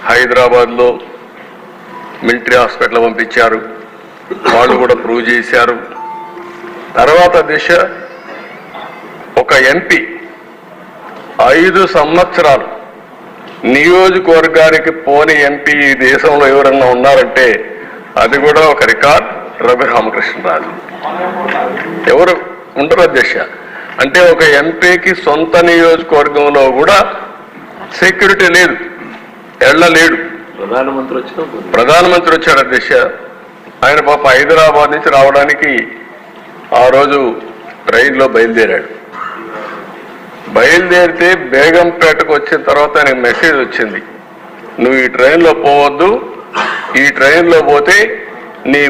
హైదరాబాద్లో మిలిటరీ హాస్పిటల్ పంపించారు, వాళ్ళు కూడా ప్రూవ్ చేశారు. తర్వాత దిశ ఒక ఎంపీ 5 సంవత్సరాలు నియోజకవర్గానికి పోని ఎంపీ ఈ దేశంలో ఎవరన్నా ఉన్నారంటే అది కూడా ఒక రికార్డ్, రఘురామకృష్ణరాజు. ఎవరు ఉండరు అధ్యక్ష. అంటే ఒక ఎంపీకి సొంత నియోజకవర్గంలో కూడా సెక్యూరిటీ లేదు, వెళ్ళలేడు. ప్రధానమంత్రి వచ్చాడు అధ్యక్ష. ఆయన పాప హైదరాబాద్ నుంచి రావడానికి ఆ రోజు ట్రైన్లో బయలుదేరాడు. బయలుదేరితే బేగంపేటకు వచ్చిన తర్వాత ఆయనకు మెసేజ్ వచ్చింది, నువ్వు ఈ ట్రైన్లో పోవద్దు, ఈ ట్రైన్లో పోతే నీ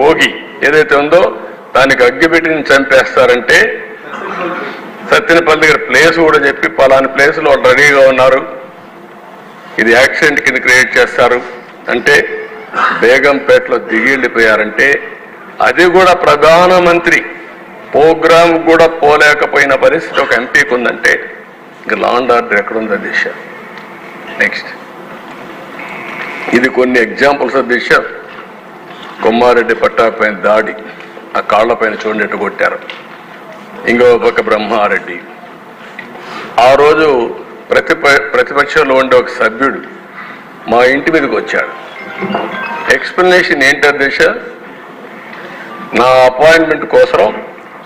భోగి ఏదైతే ఉందో దానికి అగ్గిపెట్టి చంపేస్తారంటే సత్యనపల్లి దగ్గర ప్లేస్ కూడా చెప్పి పలాని ప్లేస్లో వాళ్ళు రెడీగా ఉన్నారు, ఇది యాక్సిడెంట్ కింద క్రియేట్ చేస్తారు అంటే బేగంపేటలో దిగి వెళ్ళిపోయారంటే అది కూడా ప్రధానమంత్రి ప్రోగ్రామ్ కూడా పోలేకపోయిన పరిస్థితి ఒక ఎంపీకి ఉందంటే ఇంకా లా అండ్ ఆర్డర్ ఎక్కడుంది దిశ. నెక్స్ట్ ఇది కొన్ని ఎగ్జాంపుల్స్ దిశ. కొమ్మారెడ్డి పట్టాపైన దాడి, ఆ కాళ్లపైన చూడనట్టు కొట్టారు. ఇంకో పక్క బ్రహ్మారెడ్డి, ఆ రోజు ప్రతిపక్షంలో ఉండే ఒక సభ్యుడు మా ఇంటి మీదకి వచ్చాడు. ఎక్స్ప్లెనేషన్ ఏంటో దిశ, నా అపాయింట్మెంట్ కోసం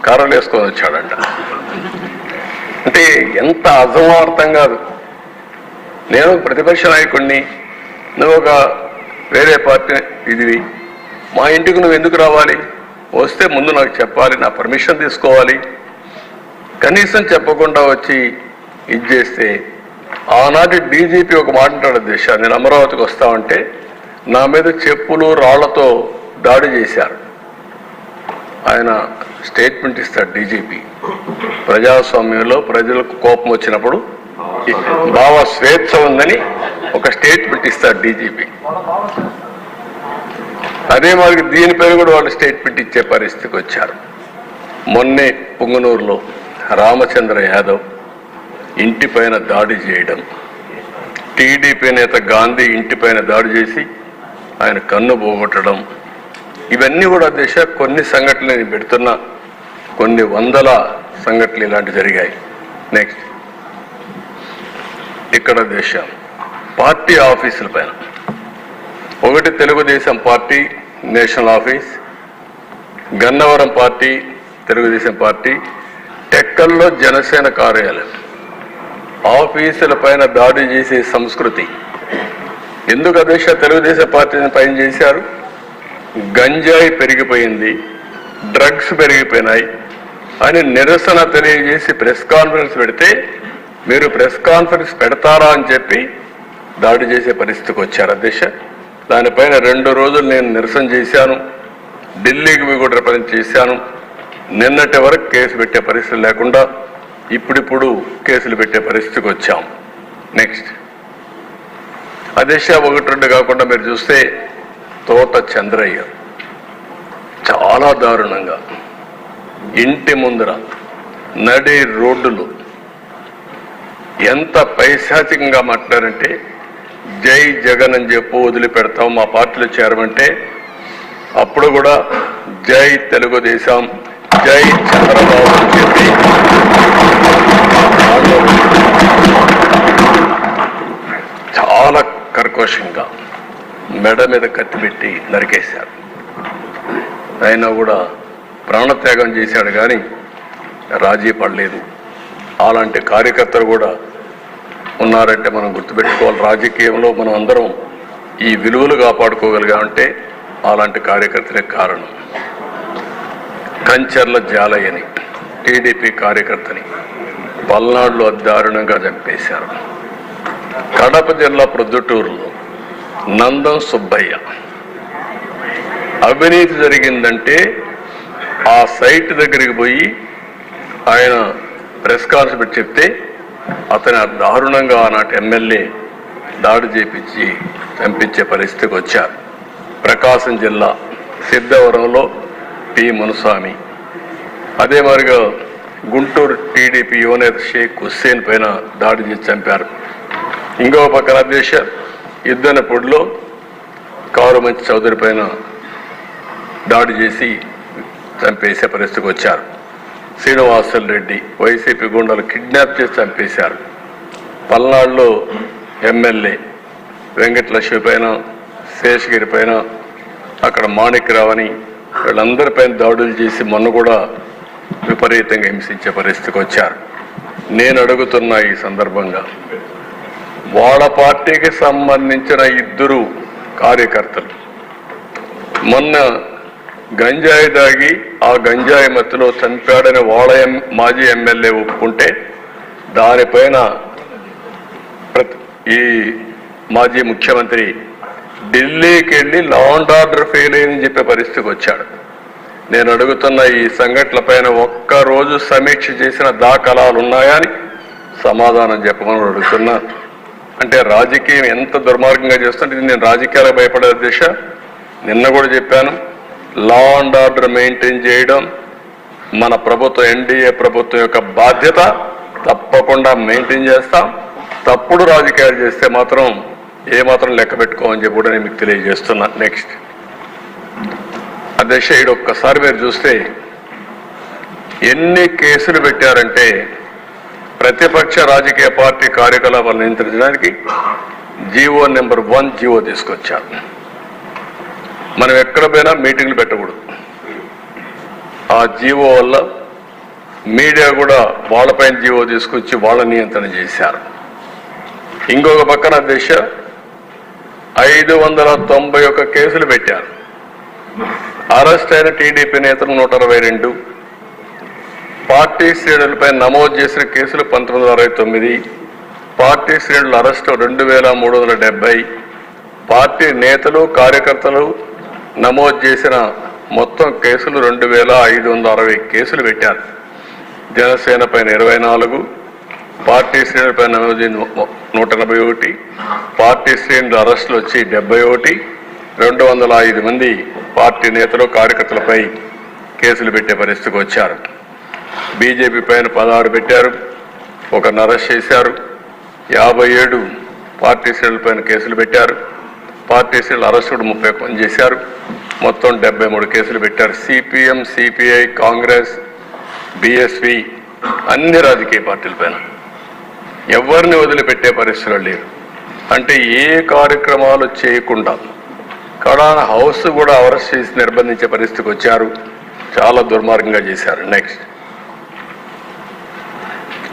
కర్రలు వేసుకొని వచ్చాడంట. అంటే ఎంత అసమార్థం కాదు. నేను ప్రతిపక్ష నాయకుడిని, నువ్వు ఒక వేరే పార్టీ ఇదివి, మా ఇంటికి నువ్వు ఎందుకు రావాలి? వస్తే ముందు నాకు చెప్పాలి, నా పర్మిషన్ తీసుకోవాలి. కనీసం చెప్పకుండా వచ్చి ఇది చేస్తే ఆనాటి డీజీపీ ఒక మాట అంటాడు దిశ, నేను అమరావతికి వస్తామంటే నా మీద చెప్పులు రాళ్లతో దాడి చేశారు. ఆయన స్టేట్మెంట్ ఇస్తాడు డీజీపీ. ప్రజాస్వామ్యంలో ప్రజలకు కోపం వచ్చినప్పుడు భావ స్వేచ్ఛ ఉందని ఒక స్టేట్మెంట్ ఇస్తాడు డీజీపీ. అదే మరి దీనిపైన కూడా వాళ్ళు స్టేట్మెంట్ ఇచ్చే పరిస్థితికి వచ్చారు. మొన్నే పుంగనూరులో రామచంద్ర యాదవ్ ఇంటిపైన దాడి చేయడం, టీడీపీ నేత గాంధీ ఇంటిపైన దాడి చేసి ఆయన కన్ను పోగొట్టడం, ఇవన్నీ కూడా దిశ కొన్ని సంఘటనలు నేను పెడుతున్నా, కొన్ని వందల సంఘటనలు ఇలాంటి జరిగాయి. నెక్స్ట్ ఇక్కడ దిశ పార్టీ ఆఫీసుల పైన, ఒకటి Telugu Desam party national office, Gannavaram party Telugu Desam party, టెక్కల్లో జనసేన కార్యాలయం, ఆఫీసుల పైన దాడి చేసే సంస్కృతి ఎందుకు అధ్యక్ష తెలుగుదేశం పార్టీని పైన చేశారు? గంజాయి పెరిగిపోయింది, డ్రగ్స్ పెరిగిపోయినాయి అని నిరసన తెలియజేసి ప్రెస్ కాన్ఫరెన్స్ పెడితే మీరు ప్రెస్ కాన్ఫరెన్స్ పెడతారా అని చెప్పి దాడి చేసే పరిస్థితికి వచ్చారు అధ్యక్ష. దానిపైన 2 రోజులు నేను నిరసన చేశాను, ఢిల్లీకి పోయి కూడా రిప్రజెంట్ చేశాను. నిన్నటి వరకు కేసు పెట్టే పరిస్థితి లేకుండా ఇప్పుడు కేసులు పెట్టే పరిస్థితికి వచ్చాం. నెక్స్ట్ అధ్యక్ష 1-2 కాకుండా మీరు చూస్తే తోట చంద్రయ్య చాలా దారుణంగా ఇంటి ముందర నడి రోడ్డులు ఎంత పైశాచికంగా మాట్లాడారంటే జై జగన్ అని చెప్పు వదిలిపెడతాం మా పార్టీలో చేరమంటే అప్పుడు కూడా జై తెలుగుదేశం జై చంద్రబాబు అని చెప్పి చాలా కర్కోశంగా మెడ మీద కత్తి పెట్టి నరికేశారు. అయినా కూడా ప్రాణత్యాగం చేశాడు కానీ రాజీ పడలేదు. అలాంటి కార్యకర్తలు కూడా ఉన్నారంటే మనం గుర్తుపెట్టుకోవాలి. రాజకీయంలో మనం అందరం ఈ విలువలు కాపాడుకోగలిగామంటే అలాంటి కార్యకర్తలే కారణం. కంచర్ల జాలయ్యని టీడీపీ కార్యకర్తని పల్నాడులో దారుణంగా చంపేశారు. కడప జిల్లా ప్రొద్దుటూరులో నందం సుబ్బయ్య అవినీతి జరిగిందంటే ఆ సైట్ దగ్గరికి పోయి ఆయన ప్రెస్ కాన్ఫరెన్స్ చెప్తే అతని దారుణంగా ఆనాటి ఎమ్మెల్యే దాడి చేపించి చంపించే పరిస్థితికి వచ్చారు. ప్రకాశం జిల్లా సిద్ధవరంలో పి మునుస్వామి, అదే మరిగా గుంటూరు టీడీపీ యువనేత షేక్ హుస్సేన్ పైన దాడి చేసి చంపారు. ఇంకో పక్కన అధ్యక్ష ఇద్దనపూడిలో కారుమంచి చౌదరి పైన దాడి చేసి చంపేసే పరిస్థితికి వచ్చారు. శ్రీనివాసులు రెడ్డి వైసీపీ గుండాలు కిడ్నాప్ చేసి చంపేశారు. పల్నాడులో ఎమ్మెల్యే వెంకటలక్ష్మి పైన, శేషగిరి పైన, అక్కడ మాణిక్యరావుని వీళ్ళందరిపైన దాడులు చేసి మొన్న కూడా విపరీతంగా హింసించే పరిస్థితికి వచ్చారు. నేను అడుగుతున్న ఈ సందర్భంగా వాళ్ళ పార్టీకి సంబంధించిన 2 కార్యకర్తలు మొన్న గంజాయి దాగి ఆ గంజాయి మత్తులో చంపాడని వాళ్ళ మాజీ ఎమ్మెల్యే ఒప్పుకుంటే దానిపైన ఈ మాజీ ముఖ్యమంత్రి ఢిల్లీకి వెళ్ళి లా అండ్ ఆర్డర్ ఫెయిల్ అయిందని చెప్పే పరిస్థితికి వచ్చాడు. నేను అడుగుతున్న ఈ సంఘటనల పైన ఒక్కరోజు సమీక్ష చేసిన దాఖలాలు ఉన్నాయా అని సమాధానం చెప్పమని అడుగుతున్నా. అంటే రాజకీయం ఎంత దుర్మార్గంగా చేస్తుంటే నేను రాజకీయాలకు భయపడే దిశ. నిన్న కూడా చెప్పాను, లా అండ్ ఆర్డర్ మెయింటైన్ చేయడం మన ప్రభుత్వం ఎన్డీఏ ప్రభుత్వం యొక్క బాధ్యత. తప్పకుండా మెయింటైన్ చేస్తాం. తప్పుడు రాజకీయాలు చేస్తే మాత్రం ఏమాత్రం లెక్క పెట్టుకోమని చెప్పి కూడా నేను మీకు తెలియజేస్తున్నా. నెక్స్ట్ అధ్యక్ష ఒక్కసారి మీరు చూస్తే ఎన్ని కేసులు పెట్టారంటే ప్రతిపక్ష రాజకీయ పార్టీ కార్యకలాపాలు నియంత్రించడానికి జీవో నెంబర్ 1 జీవో తీసుకొచ్చారు. మనం ఎక్కడ పోయినా మీటింగ్లు పెట్టకూడదు. ఆ జీవో వల్ల మీడియా కూడా వాళ్ళపైన జీవో తీసుకొచ్చి వాళ్ళ నియంత్రణ చేశారు. ఇంకొక పక్కన అధ్యక్ష 591 కేసులు పెట్టారు. అరెస్ట్ అయిన టీడీపీ నేతలు 122, పార్టీ శ్రేణులపై నమోదు చేసిన కేసులు 1969, పార్టీ శ్రేణుల అరెస్టు 2370, పార్టీ నేతలు కార్యకర్తలు నమోదు చేసిన మొత్తం కేసులు 2560 కేసులు పెట్టారు. జనసేన పైన 24, పార్టీ శ్రేణులపై నమోదు 181, పార్టీ శ్రేణుల అరెస్టులు వచ్చి 71, 205 మంది పార్టీ నేతలు కార్యకర్తలపై కేసులు పెట్టే పరిస్థితికి వచ్చారు. బీజేపీ పైన 16 పెట్టారు, 1 అరెస్ట్ చేశారు. 57 పార్టీ శ్రేణులపైన కేసులు పెట్టారు. పార్టీ శ్రేణుల అరెస్ట్ కూడా 31 మంది చేశారు. మొత్తం 73 కేసులు పెట్టారు. సిపిఎం, సిపిఐ, కాంగ్రెస్, బిఎస్పి అన్ని రాజకీయ పార్టీల పైన ఎవరిని వదిలిపెట్టే పరిస్థితులు లేవు. అంటే ఏ కార్యక్రమాలు చేయకుండా కడాన హౌస్ కూడా అరెస్ట్ చేసి నిర్బంధించే పరిస్థితికి వచ్చారు. చాలా దుర్మార్గంగా చేశారు. నెక్స్ట్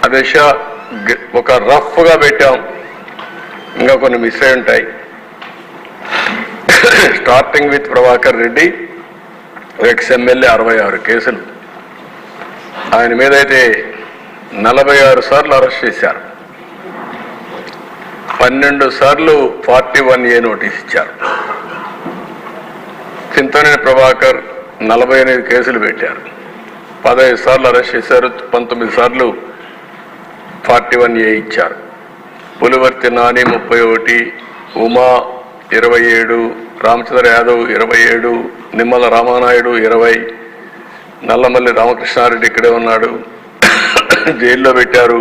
అధ్యక్ష ఒక రఫ్గా పెట్టాం, ఇంకా కొన్ని మిస్ అయి ఉంటాయి. Starting with Prabhakar Reddy ex-MLA 66 కేసులు, ఆయన మీద అయితే 46 సార్లు అరెస్ట్ చేశారు, 12 సార్లు 41A నోటీస్ ఇచ్చారు. చింతనేని ప్రభాకర్ 48 కేసులు పెట్టారు, 15 సార్లు అరెస్ట్ చేశారు, 19 సార్లు 41A ఇచ్చారు. పులివర్తి నాని 31, ఉమా 27, రామచంద్ర యాదవ్ 27, నిమ్మల రామానాయుడు 20, నల్లమల్లి రామకృష్ణారెడ్డి ఇక్కడే ఉన్నాడు, జైల్లో పెట్టారు,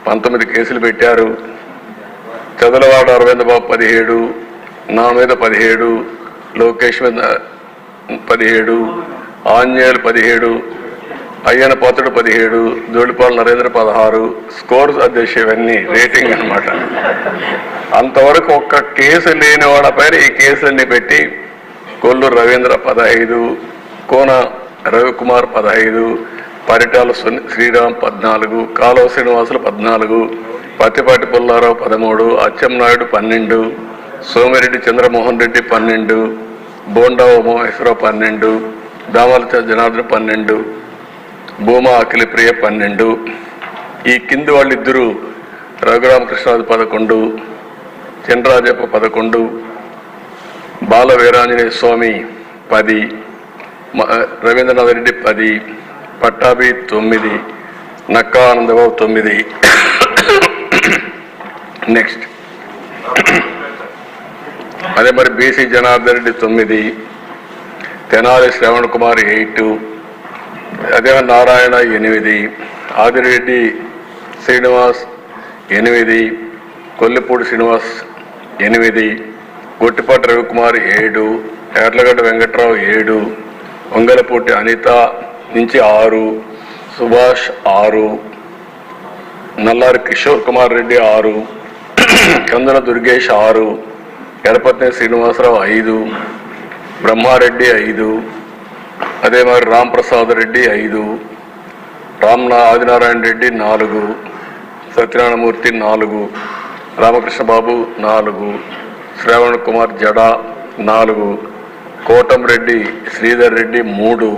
19 కేసులు పెట్టారు. చదలవాడ అరవింద్ బాబు 17, నా మీద 17, లోకేష్ మీద 17, ఆంజనేయులు 17, అయ్యన పాత్రుడు 17, జోడిపాల నరేంద్ర 16. స్కోర్స్ అధ్యక్ష ఇవన్నీ రేటింగ్ అనమాట. అంతవరకు ఒక్క కేసు లేని వాళ్ళ పైన ఈ కేసులన్నీ పెట్టి కొల్లూరు రవీంద్ర 15, కోన రవికుమార్ 15, పరిటాల శ్రీరామ్ 14, కాలువ శ్రీనివాసులు 14, పత్తిపాటి పుల్లారావు 13, అచ్చెన్నాయుడు 12, సోమిరెడ్డి చంద్రమోహన్ రెడ్డి 12, బోండా ఉమామహేశ్వరరావు 12, దామల జనార్దన్ 12, భూమా అఖిలప్రియ 12. ఈ కింది వాళ్ళిద్దరూ రఘురామకృష్ణరాజు 11, చినరాజప్ప 11, బాల వీరాంజనేయ స్వామి 10, రవీంద్రనాథ్ రెడ్డి 10, పట్టాభి 9, నక్కా ఆనందబాబు 9. నెక్స్ట్ అదే మరి బీసీ జనార్దన్ రెడ్డి 9, తెనాలి శ్రవణ్ కుమార్ 8, అదే నారాయణ 8, ఆదిరెడ్డి శ్రీనివాస్ 8, కొల్లిపూడి శ్రీనివాస్ 8, గొట్టిపాటి రవికుమార్ 7, ఎర్లగడ్డ వెంకట్రావు 7, వంగలపూటి అనిత నుంచి 6, సుభాష్ 6, నల్లారి కిషోర్ కుమార్ రెడ్డి 6, కందుల దుర్గేష్ 6, ఎడపత్ని శ్రీనివాసరావు 5, బ్రహ్మారెడ్డి 5, అదే మరి రాంప్రసాద్ రెడ్డి 5, ఆదినారాయణ రెడ్డి 4, సత్యనారాయణమూర్తి 4, రామకృష్ణ బాబు 4, శ్రావణ్ కుమార్ జడా 4, కోటంరెడ్డి శ్రీధర్ రెడ్డి 3,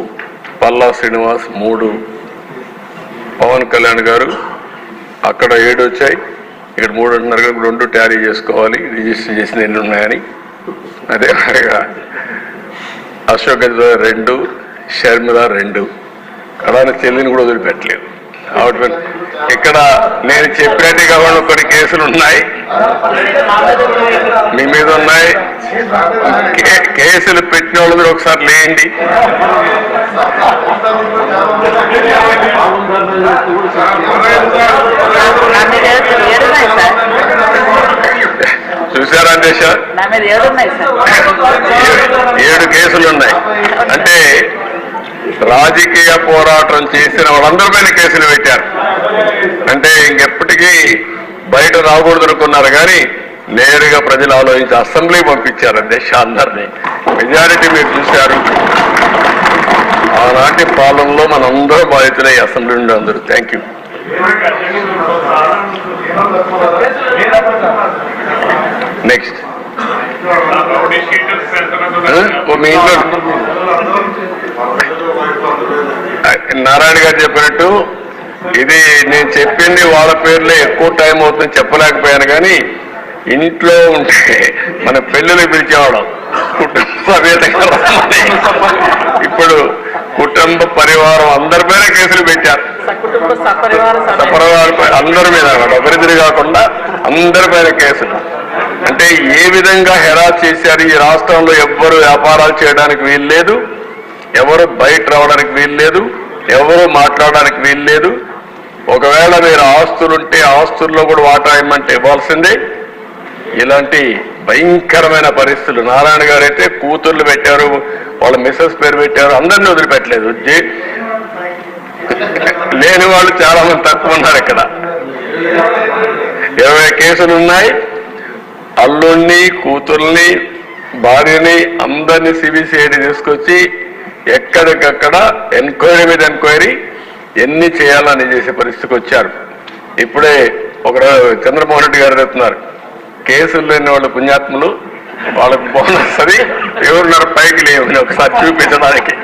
పల్లా శ్రీనివాస్ 3, పవన్ కళ్యాణ్ గారు అక్కడ 7 వచ్చాయి, ఇక్కడ 3 అంటున్నారు కదా, 2 టాలీ చేసుకోవాలి, రిజిస్టర్ చేసిన ఎన్ని ఉన్నాయని. అదే అశోక్ గజరాజ్ 2, షర్మిల 2, కడాని చెల్లిని కూడా వదిలిపెట్టలేదు. ఇక్కడ నేను చెప్పినట్టు కాకుండా కొన్ని కేసులు ఉన్నాయి, మీ మీద ఉన్నాయి. కేసులు పెట్టిన వాళ్ళు మీరు ఒకసారి లేండి. చూసారా దేశ 7 కేసులు ఉన్నాయి. అంటే రాజకీయ పోరాటం చేసిన వాళ్ళందరిపైన కేసులు పెట్టారు. అంటే ఇంకెప్పటికీ బయట రాకూడదు అనుకున్నారు, కానీ నేరుగా ప్రజలు ఆలోచించి అసెంబ్లీ పంపించారు అధ్యక్ష అందరినీ. మెజారిటీ మీరు చూశారు. ఆనాటి పాలనలో మనందరూ బాధితులే అసెంబ్లీ నుండి అందరూ. Thank you. నెక్స్ట్ మీ ఇంట్లో నారాయణ గారు చెప్పినట్టు ఇది నేను చెప్పింది వాళ్ళ పేర్లే ఎక్కువ టైం అవుతుంది చెప్పలేకపోయాను, కానీ ఇంట్లో ఉంటే మన పెళ్ళిళ్ళు పిలిచేవాళ్ళం కుటుంబ సమేతంగా. ఇప్పుడు కుటుంబ పరివారం అందరిపైన కేసులు పెట్టారు. సపరివారం అందరి మీద ఒకరిద్దరు కాకుండా అందరిపైన కేసులు. అంటే ఏ విధంగా హెరాస్ చేశారు. ఈ రాష్ట్రంలో ఎవ్వరు వ్యాపారాలు చేయడానికి వీలు లేదు, ఎవరు బయట రావడానికి వీలు లేదు, ఎవరు మాట్లాడడానికి వీలు లేదు. ఒకవేళ మీరు ఆస్తులుంటే ఆస్తుల్లో కూడా వాటా ఇమ్మంటే ఇవ్వాల్సిందే. ఇలాంటి భయంకరమైన పరిస్థితులు. నారాయణ గారు అయితే కూతుర్లు పెట్టారు, వాళ్ళ మిస్సెస్ పేరు పెట్టారు, అందరినీ వదిలిపెట్టలేదు. లేని వాళ్ళు చాలా మంది తక్కువ ఉన్నారు. ఇక్కడ 20 కేసులు ఉన్నాయి. అల్లుణ్ణి, కూతుర్ని, భార్యని అందరినీ సిబిసిఐడి తీసుకొచ్చి ఎక్కడికక్కడ ఎంక్వైరీ మీద ఎంక్వైరీ ఎన్ని చేయాలని చేసే పరిస్థితికి వచ్చారు. ఇప్పుడే ఒక చంద్రమోహన్ రెడ్డి గారు చెప్తున్నారు, కేసులు లేని వాళ్ళు పుణ్యాత్ములు, వాళ్ళకు బోనస్ అది ఎవరున్నారు పైకి లేవు ఒకసారి చూపించడానికి.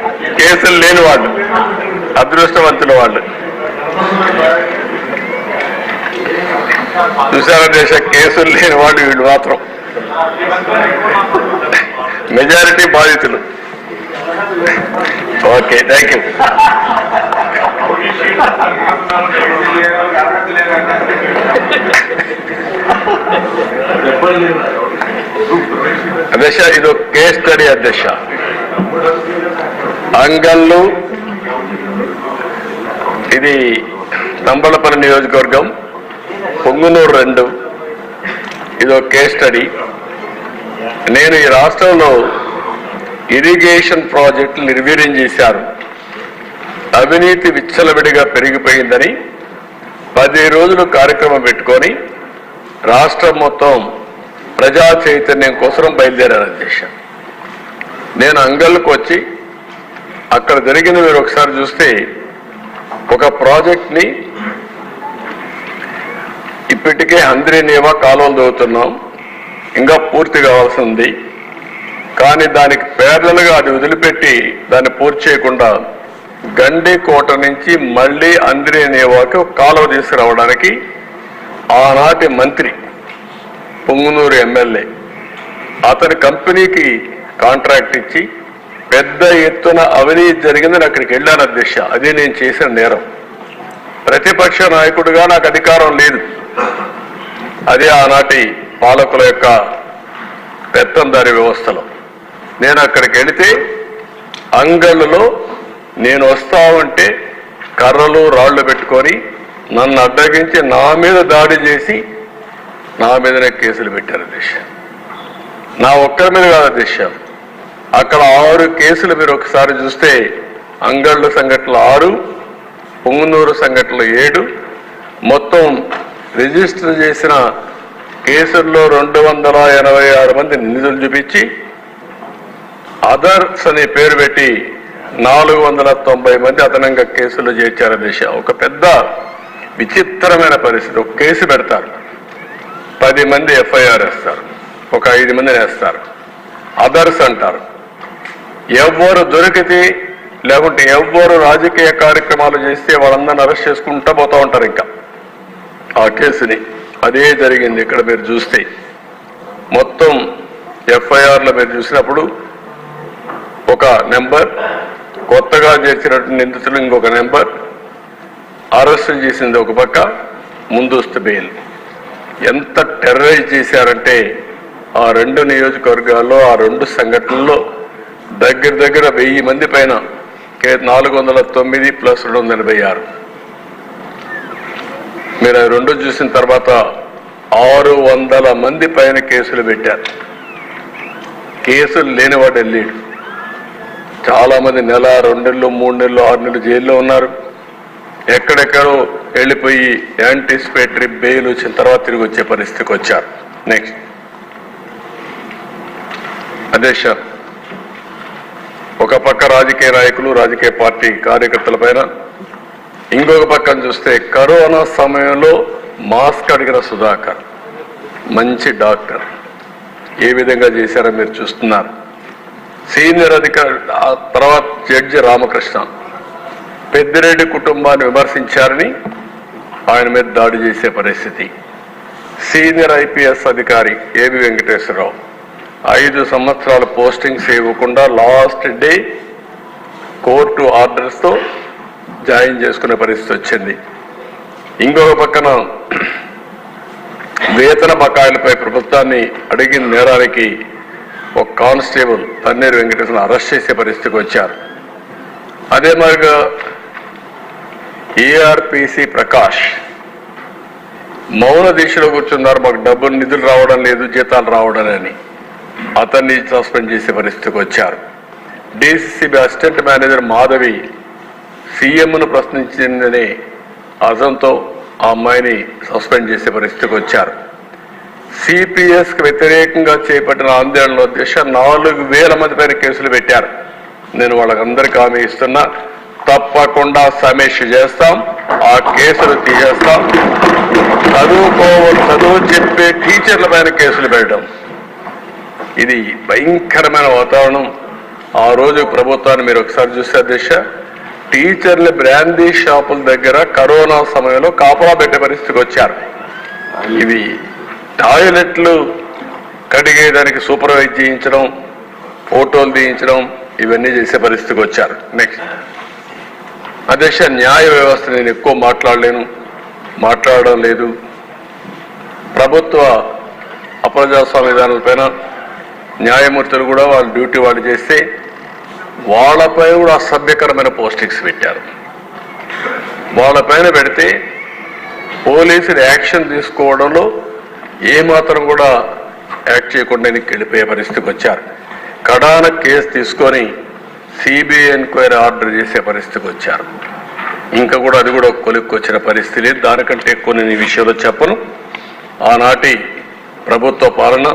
కేసులు లేని వాళ్ళు అదృష్టవంతుల వాళ్ళు. చూసారా దేశ కేసులు లేని వాళ్ళు వీళ్ళు మాత్రం మెజారిటీ బాధితులు. Okay, thank you. అధ్యక్ష, ఇది ఒక కేస్ స్టడీ అధ్యక్ష. అంగళ్ళు, ఇది తంబళపల్లి నియోజకవర్గం, పొంగునూరు 2. ఇది ఒక కేస్ స్టడీ. నేను ఈ రాష్ట్రంలో ఇరిగేషన్ ప్రాజెక్టులు నిర్వీర్యం చేశారు, అవినీతి విచ్చలవిడిగా పెరిగిపోయిందని 10 రోజులు కార్యక్రమం పెట్టుకొని రాష్ట్రం మొత్తం ప్రజా చైతన్యం కోసం బయలుదేరారు అధ్యక్ష. నేను అంగళ్ళకు వచ్చి అక్కడ జరిగిన మీరు ఒకసారి చూస్తే, ఒక ప్రాజెక్ట్ని ఇప్పటికే హంద్రీనేవా కాలువలు దవ్వుతున్నాం, ఇంకా పూర్తి కావాల్సి ఉంది. కానీ దానికి ప్యారలల్గా అది వదిలిపెట్టి దాన్ని పూర్తి చేయకుండా గండికోట నుంచి మళ్ళీ హంద్రీనేవాకి కాలువ తీసుకురావడానికి ఆనాటి మంత్రి పొంగునూరు ఎమ్మెల్యే అతని కంపెనీకి కాంట్రాక్ట్ ఇచ్చి పెద్ద ఎత్తున అవినీతి జరిగిందని అక్కడికి వెళ్ళాను అధ్యక్ష. అదే నేను చేసిన నేరం. ప్రతిపక్ష నాయకుడిగా నాకు అధికారం లేదు. అదే ఆనాటి పాలకుల యొక్క పెత్తందారి వ్యవస్థలో. నేను అక్కడికి వెళితే అంగళ్ళలో నేను వస్తా ఉంటే కర్రలు రాళ్లు పెట్టుకొని నన్ను అడ్డగించి నా మీద దాడి చేసి నా మీదనే కేసులు పెట్టారు అధ్యక్ష. నా ఒక్కరి మీద కాదు అధ్యక్ష, అక్కడ 6 కేసులు మీరు ఒకసారి చూస్తే, అంగళ్ళు సంఘటనలు 6, పొంగునూరు సంఘటనలు 7, మొత్తం రిజిస్టర్ చేసిన కేసుల్లో 286 మంది నిందితులు చూపించి అదర్స్ అనే పేరు పెట్టి 490 మంది అదనంగా కేసులు చేర్చారు దిశ. ఒక పెద్ద విచిత్రమైన పరిస్థితి. ఒక కేసు పెడతారు, 10 మంది ఎఫ్ఐఆర్ వేస్తారు, ఒక 5 మందిని వేస్తారు, అదర్స్ అంటారు. ఎవ్వరు దొరికితే లేకుంటే ఎవ్వరు రాజకీయ కార్యక్రమాలు చేస్తే వాళ్ళందరినీ అరెస్ట్ చేసుకుంటూ పోతూ ఉంటారు ఇంకా ఆ కేసుని. అదే జరిగింది ఇక్కడ మీరు చూస్తే. మొత్తం ఎఫ్ఐఆర్లో మీరు చూసినప్పుడు ఒక నెంబర్, కొత్తగా చేసినటువంటి నిందితులు ఇంకొక నెంబర్, అరెస్ట్ చేసింది ఒక పక్క, ముందస్తు బెయిల్. ఎంత టెర్రరైజ్ చేశారంటే ఆ 2 నియోజకవర్గాల్లో ఆ 2 సంఘటనల్లో దగ్గర 1000 మంది పైన 409 ప్లస్ 286. మీరు ఆ 2 చూసిన తర్వాత 600 మంది పైన కేసులు పెట్టారు. కేసులు లేనివాడు వెళ్ళాడు. చాలా మంది నెల, 2 నెలలు, 3 నెలలు, 6 నెలలు జైల్లో ఉన్నారు. ఎక్కడెక్కడో వెళ్ళిపోయి యాంటిసిపేటరీ బెయిల్ వచ్చిన తర్వాత తిరిగి వచ్చే పరిస్థితికి వచ్చారు. నెక్స్ట్ అధ్యక్ష, ఒక పక్క రాజకీయ నాయకులు, రాజకీయ పార్టీ కార్యకర్తల పైన, ఇంకొక పక్కన చూస్తే కరోనా సమయంలో మాస్క్ అడిగిన సుధాకర్, మంచి డాక్టర్, ఏ విధంగా చేశారో మీరు చూస్తున్నారు. సీనియర్ అధికారి, తర్వాత జడ్జి రామకృష్ణ పెద్దిరెడ్డి కుటుంబాన్ని విమర్శించారని ఆయన మీద దాడి చేసే పరిస్థితి. సీనియర్ ఐపీఎస్ అధికారి ఏబి వెంకటేశ్వరరావు 5 సంవత్సరాల పోస్టింగ్స్ ఇవ్వకుండా లాస్ట్ డే కోర్టు ఆర్డర్స్తో జాయిన్ చేసుకునే పరిస్థితి వచ్చింది. ఇంకొక పక్కన వేతన బకాయిలపై ప్రభుత్వాన్ని అడిగిన నేరానికి ఒక కానిస్టేబుల్ తన్నీరు వెంకటేశ్వర అరెస్ట్ చేసే పరిస్థితికి వచ్చారు. అదే మాదిరిగా ఏఆర్పిసి ప్రకాష్ మౌన దీక్షలో కూర్చున్నారు, మాకు డబ్బులు నిధులు రావడం లేదు, జీతాలు రావడం అని. అతన్ని సస్పెండ్ చేసే పరిస్థితికి వచ్చారు. డిసిసిబి అసిస్టెంట్ మేనేజర్ మాధవి సీఎంను ప్రశ్నించిందనే అజంతో ఆ అమ్మాయిని సస్పెండ్ చేసే పరిస్థితికి వచ్చారు. సిపిఎస్కి వ్యతిరేకంగా చేపట్టిన ఆందోళనలో దిశ 4000 మంది పైన కేసులు పెట్టారు. నేను వాళ్ళకందరికీ హామీ ఇస్తున్నా, తప్పకుండా సమీక్ష చేస్తాం. ఆ కేసులు తీసేస్తాం. చదువు చెప్పే టీచర్ల పైన కేసులు పెట్టడం, ఇది భయంకరమైన వాతావరణం. ఆ రోజు ప్రభుత్వాన్ని మీరు ఒకసారి చూస్తే అధ్యక్ష, టీచర్లు బ్రాందీ షాపుల దగ్గర కరోనా సమయంలో కాపలా పెట్టే పరిస్థితికి వచ్చారు. ఇవి టాయిలెట్లు కడిగేదానికి సూపర్వైజ్ చేయించడం, ఫోటోలు తీయించడం, ఇవన్నీ చేసే పరిస్థితికి వచ్చారు. నెక్స్ట్ అధ్యక్ష, న్యాయ వ్యవస్థ నేను ఎక్కువ మాట్లాడడం లేదు. ప్రభుత్వ అప్రజాస్వామ్య విధానాలపైన న్యాయమూర్తులు కూడా వాళ్ళ డ్యూటీ వాళ్ళు చేస్తే వాళ్ళపై కూడా అసభ్యకరమైన పోస్టింగ్స్ పెట్టారు. వాళ్ళపైన పెడితే పోలీసులు యాక్షన్ తీసుకోవడంలో ఏమాత్రం కూడా యాక్ట్ చేయకుండా వెళ్ళిపోయే పరిస్థితికి వచ్చారు. కడాన కేసు తీసుకొని సిబిఐ ఎంక్వైరీ ఆర్డర్ చేసే పరిస్థితికి వచ్చారు. ఇంకా కూడా అది కూడా కొలిక్కి వచ్చిన పరిస్థితి లేదు. దానికంటే ఎక్కువ నేను ఈ విషయంలో చెప్పను. ఆనాటి ప్రభుత్వ పాలన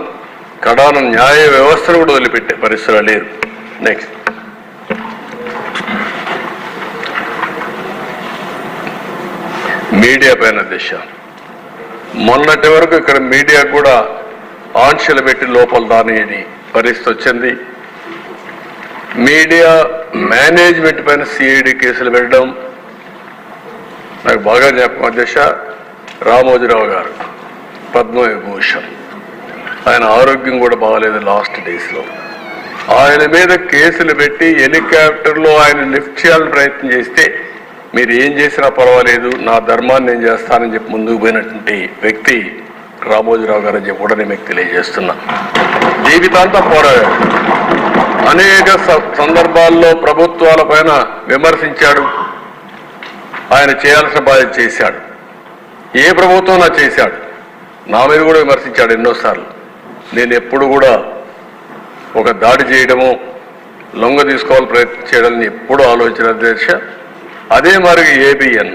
కడాన న్యాయ వ్యవస్థను కూడా వదిలిపెట్టే పరిస్థితి లేదు. నెక్స్ట్ మీడియా పైన దిశ, మొన్నటి వరకు ఇక్కడ మీడియా కూడా ఆంక్షలు పెట్టి లోపల రానియని పరిస్థితి వచ్చింది. మీడియా మేనేజ్మెంట్ పైన సిఐడి కేసులు పెట్టడం నాకు బాగా జ్ఞాపకం. అధ్యక్ష, రామోజీరావు గారు పద్మవిభూషణ్, ఆయన ఆరోగ్యం కూడా బాగాలేదు లాస్ట్ డేస్లో. ఆయన మీద కేసులు పెట్టి హెలికాప్టర్లో ఆయన లిఫ్ట్ చేయాలని ప్రయత్నం చేస్తే మీరు ఏం చేసినా పర్వాలేదు, నా ధర్మాన్ని నేను చేస్తానని చెప్పి ముందుకు పోయినటువంటి వ్యక్తి రామోజీరావు గారు అని చెప్పి కూడా నేను మీకు తెలియజేస్తున్నా. జీవితాంతం పోరాడాడు. అనేక సందర్భాల్లో ప్రభుత్వాల పైన విమర్శించాడు. ఆయన చేయాల్సిన బాధ్యత చేశాడు. ఏ ప్రభుత్వం నా చేశాడు, నా మీద కూడా విమర్శించాడు ఎన్నోసార్లు. నేను ఎప్పుడు కూడా ఒక దాడి చేయడము, లొంగ తీసుకోవాలని ప్రయత్నం చేయడాన్ని ఎప్పుడూ ఆలోచన అధ్యక్ష. అదే మరి ఏబిఎన్,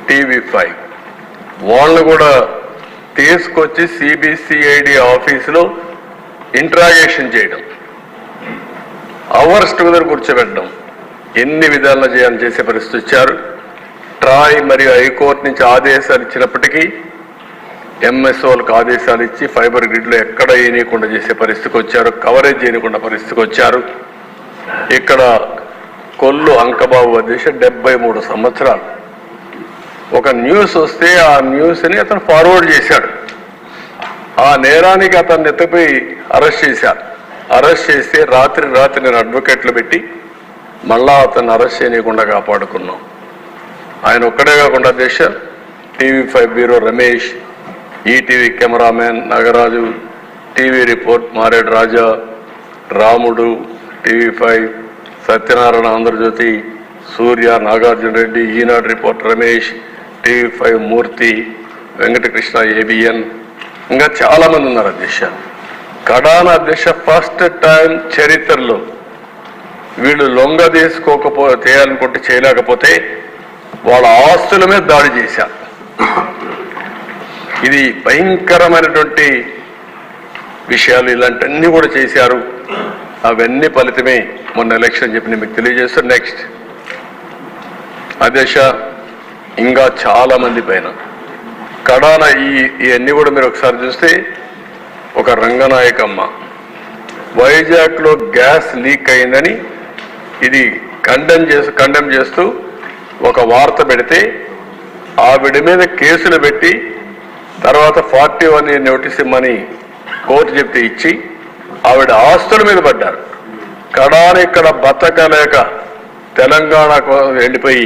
TV5 వాళ్ళను కూడా తీసుకొచ్చి సిబిసిఐడి ఆఫీసులో ఇంట్రాగేషన్ చేయడం, అవర్స్ టుగెదర్ కూర్చోబెట్టడం, ఎన్ని విధాలుగా చేయాలని చేసే పరిస్థితి వచ్చారు. ట్రాయ్ మరియు హైకోర్టు నుంచి ఆదేశాలు ఇచ్చినప్పటికీ ఎంఎస్ఓలకు ఆదేశాలు ఇచ్చి ఫైబర్ గ్రిడ్లో ఎక్కడ వేయనీయకుండా చేసే పరిస్థితికి వచ్చారు. కవరేజ్ చేయకుండా పరిస్థితికి వచ్చారు. ఇక్కడ కొల్లు అంకబాబు అధ్యక్ష 73 సంవత్సరాలు. ఒక న్యూస్ వస్తే ఆ న్యూస్ని అతను ఫార్వర్డ్ చేశాడు. ఆ నేరానికి అతన్ని ఎత్తిపోయి అరెస్ట్ చేశారు. అరెస్ట్ చేస్తే రాత్రి నేను అడ్వకేట్లు పెట్టి మళ్ళా అతన్ని అరెస్ట్ చేయకుండా కాపాడుకున్నాం. ఆయన ఒక్కడే కాకుండా అధ్యక్ష, TV5 bureau Ramesh, ETV cameraman Nagaraju, TV report మారేడు రాజా, రాముడు, TV5 సత్యనారాయణ, ఆంధ్రజ్యోతి, సూర్య, నాగార్జున రెడ్డి, ఈనాడు రిపోర్ట్ రమేష్, TV5 మూర్తి, వెంకటకృష్ణ, ఏబిఎన్, ఇంకా చాలా మంది ఉన్నారు అధ్యక్ష. కడాన అధ్యక్ష ఫస్ట్ టైం చరిత్రలో వీళ్ళు లొంగ చేయాలనుకుంటే చేయలేకపోతే వాళ్ళ ఆస్తుల మీద దాడి చేశారు. ఇది భయంకరమైనటువంటి విషయాలు. ఇలాంటివన్నీ కూడా చేశారు. అవన్నీ ఫలితమే మొన్న ఎలక్షన్ చెప్పి నేను మీకు తెలియజేస్తాను. నెక్స్ట్ అధ్యక్ష, ఇంకా చాలా మంది పైన కడాన ఇవన్నీ కూడా మీరు ఒకసారి చూస్తే, ఒక రంగనాయకమ్మ వైజాగ్లో గ్యాస్ లీక్ అయిందని ఇది కండెమ్ చేస్తూ ఒక వార్త పెడితే ఆవిడ మీద కేసులు పెట్టి తర్వాత 41 నోటీస్ ఇమ్మని కోర్టు చెప్తే ఇచ్చి ఆవిడ ఆస్తుల మీద పడ్డారు. కడాన ఇక్కడ బతకలేక తెలంగాణకు వెళ్ళిపోయి